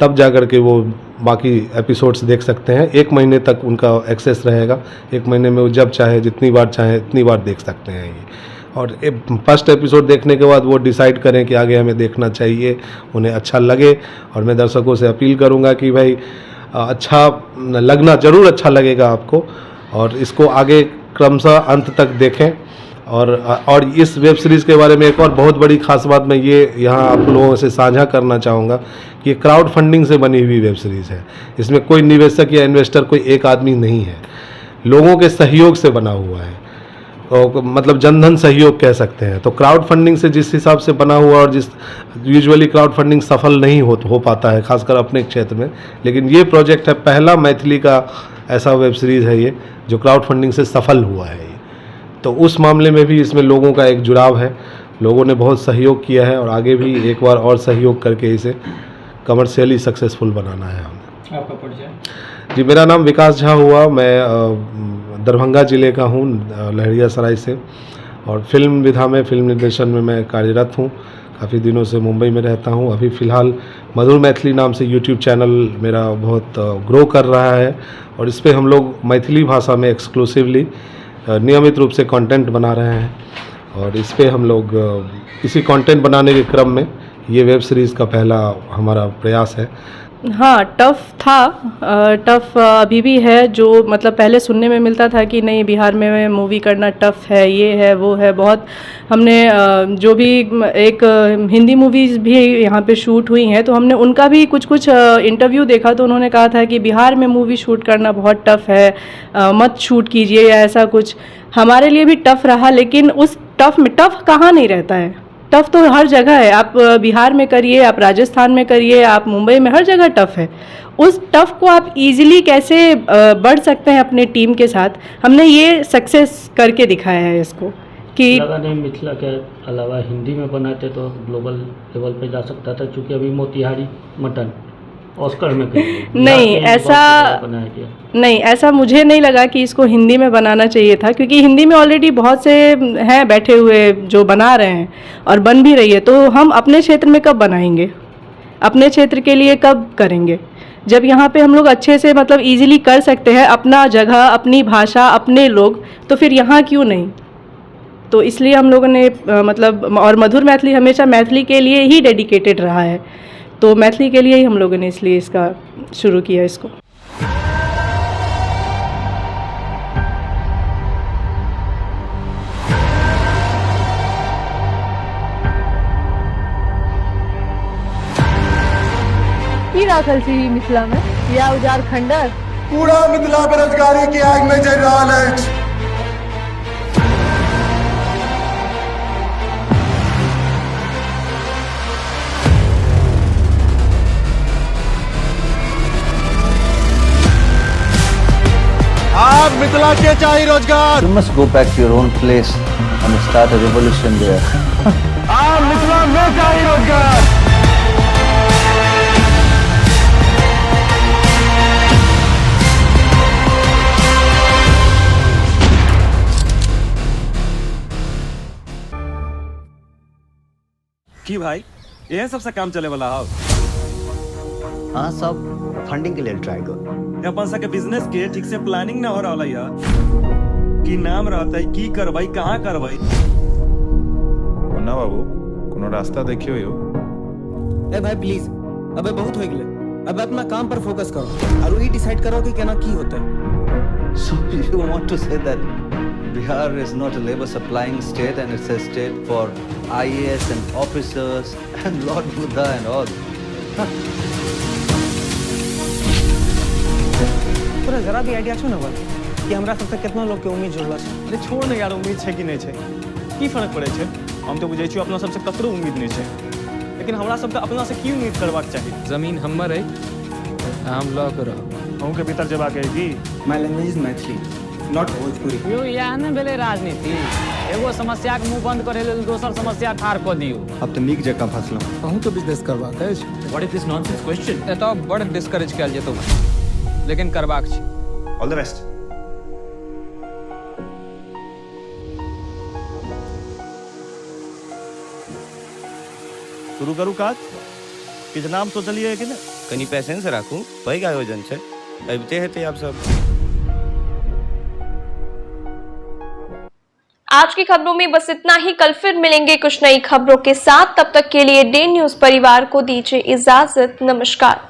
तब जा कर के वो बाकी एपिसोड्स देख सकते हैं। 1 महीने तक उनका एक्सेस रहेगा, 1 महीने में वो जब चाहे जितनी बार चाहे इतनी बार देख सकते हैं ये। और फर्स्ट एपिसोड देखने के बाद वो डिसाइड करें कि आगे हमें देखना चाहिए, उन्हें अच्छा लगे। और मैं दर्शकों से अपील करूंगा कि भाई अच्छा लगना, ज़रूर अच्छा लगेगा आपको, और इसको आगे क्रमशः अंत तक देखें। और इस वेब सीरीज़ के बारे में एक और बहुत बड़ी खास बात मैं ये यहाँ आप लोगों से साझा करना चाहूँगा कि ये क्राउड फंडिंग से बनी हुई वेब सीरीज़ है। इसमें कोई निवेशक या इन्वेस्टर कोई एक आदमी नहीं है, लोगों के सहयोग से बना हुआ है, और मतलब जनधन सहयोग कह सकते हैं। तो क्राउड फंडिंग से जिस हिसाब से बना हुआ, और जिस यूजुअली क्राउड फंडिंग सफल नहीं हो पाता है खासकर अपने क्षेत्र में, लेकिन ये प्रोजेक्ट है, पहला मैथिली का ऐसा वेब सीरीज़ है ये जो क्राउड फंडिंग से सफल हुआ है। तो उस मामले में भी इसमें लोगों का एक जुड़ाव है, लोगों ने बहुत सहयोग किया है और आगे भी एक बार और सहयोग करके इसे कमर्शियली सक्सेसफुल बनाना है हमें। आपका परिचय? जी, मेरा नाम विकास झा हुआ, मैं दरभंगा ज़िले का हूँ, लहरियासराय से, और फिल्म विधा में, फिल्म निर्देशन में मैं कार्यरत हूँ। काफ़ी दिनों से मुंबई में रहता हूँ। अभी फ़िलहाल मधुर मैथिली नाम से यूट्यूब चैनल मेरा बहुत ग्रो कर रहा है, और इस पर हम लोग मैथिली भाषा में एक्सक्लूसिवली नियमित रूप से कंटेंट बना रहे हैं। और इस पे हम लोग इसी कंटेंट बनाने के क्रम में ये वेब सीरीज़ का पहला हमारा प्रयास है। हाँ, टफ़ था, टफ़ अभी भी है। जो मतलब पहले सुनने में मिलता था कि नहीं बिहार में मूवी करना टफ़ है, ये है वो है, बहुत हमने जो भी एक हिंदी मूवीज़ भी यहाँ पे शूट हुई हैं, तो हमने उनका भी कुछ इंटरव्यू देखा, तो उन्होंने कहा था कि बिहार में मूवी शूट करना बहुत टफ़ है, मत शूट कीजिए या ऐसा कुछ। हमारे लिए भी टफ़ रहा, लेकिन उस टफ़ में टफ़ कहाँ नहीं रहता है, टफ़ तो हर जगह है। आप बिहार में करिए, आप राजस्थान में करिए, आप मुंबई में, हर जगह टफ़ है। उस टफ़ को आप इजीली कैसे बढ़ सकते हैं अपने टीम के साथ, हमने ये सक्सेस करके दिखाया है इसको। कि लगा नहीं मिथिला के अलावा हिंदी में बनाते तो ग्लोबल लेवल पे जा सकता था, क्योंकि अभी मोतिहारी मटन ऑस्कर में नहीं, ऐसा मुझे नहीं लगा कि इसको हिंदी में बनाना चाहिए था, क्योंकि हिंदी में ऑलरेडी बहुत से हैं बैठे हुए जो बना रहे हैं और बन भी रही है। तो हम अपने क्षेत्र में कब बनाएंगे, अपने क्षेत्र के लिए कब करेंगे, जब यहाँ पे हम लोग अच्छे से मतलब इजीली कर सकते हैं, अपना जगह, अपनी भाषा, अपने लोग, तो फिर यहाँ क्यों नहीं। तो इसलिए हम लोगों ने मतलब, और मधुर मैथिली हमेशा मैथिली के लिए ही डेडिकेटेड रहा है, तो मैथिली के लिए ही हम लोगों ने इसलिए इसका शुरू किया इसको। की राखल छी मिथिला में या उजार खंडर पूरा मिथिला बेरोजगारी की आग में जल रहा है। आप मिथिला के चाहिए रोजगार। You must go back to your own place and start a revolution there. आप मिथिला में चाहिए रोजगार। की भाई यह सबसे काम चले वाला हो। हाँ सब फंडिंग के लिए ट्राई करो। अपन सा के बिजनेस के ठीक से प्लानिंग ना हो रहा यार। की नाम रहता है की करवाई कहाँ करवाई। मुन्ना बाबू कोनो रास्ता देखियो यो। ए भाई प्लीज अबे बहुत हो गए, अब अपना काम पर फोकस करो और ये डिसाइड करो कि क्या ना की होता है। So you want to say that Bihar is not a labor supplying state and it's a state for IAS and officers and Lord Buddha and all. पूरा जरा भी आइडिया छो ना बल कि हमरा सबसे कितना लोग के उम्मीद जुड़ला छै। अरे छोड़ ना यार, उम्मीद छै कि नहीं छै की फर्क पड़े छै। हम तो बुझै छी अपना सबसे ककरो उम्मीद नहीं छै, लेकिन हमरा सबके अपना से की उम्मीद करबाक चाहिए। जमीन हमर है, हम लॉ करब। अहूँ के भीतर जेबाक है कि my language is Maithili not Bhojpuri. यो यह न भेलै राजनीति, एगो समस्या के मुंह बंद करे लेल दोसर समस्या ठाड़ क दियौ। अब तो नीक जगह फसलहुँ। अहूँ तो बिजनेस करबाक अछि। What is this nonsense question? एतऽ बड़ डिस्करेज कयल जेतौ, लेकिन करबाक छै। All the best. शुरू करू काज किछ नाम सोचलिए कि ना? कनी पेशेंस राखू, पैघ आयोजन छै, अबिते हेतै आप सब। आज की खबरों में बस इतना ही। कल फिर मिलेंगे कुछ नई खबरों के साथ। तब तक के लिए डे न्यूज परिवार को दीजिए इजाजत। नमस्कार।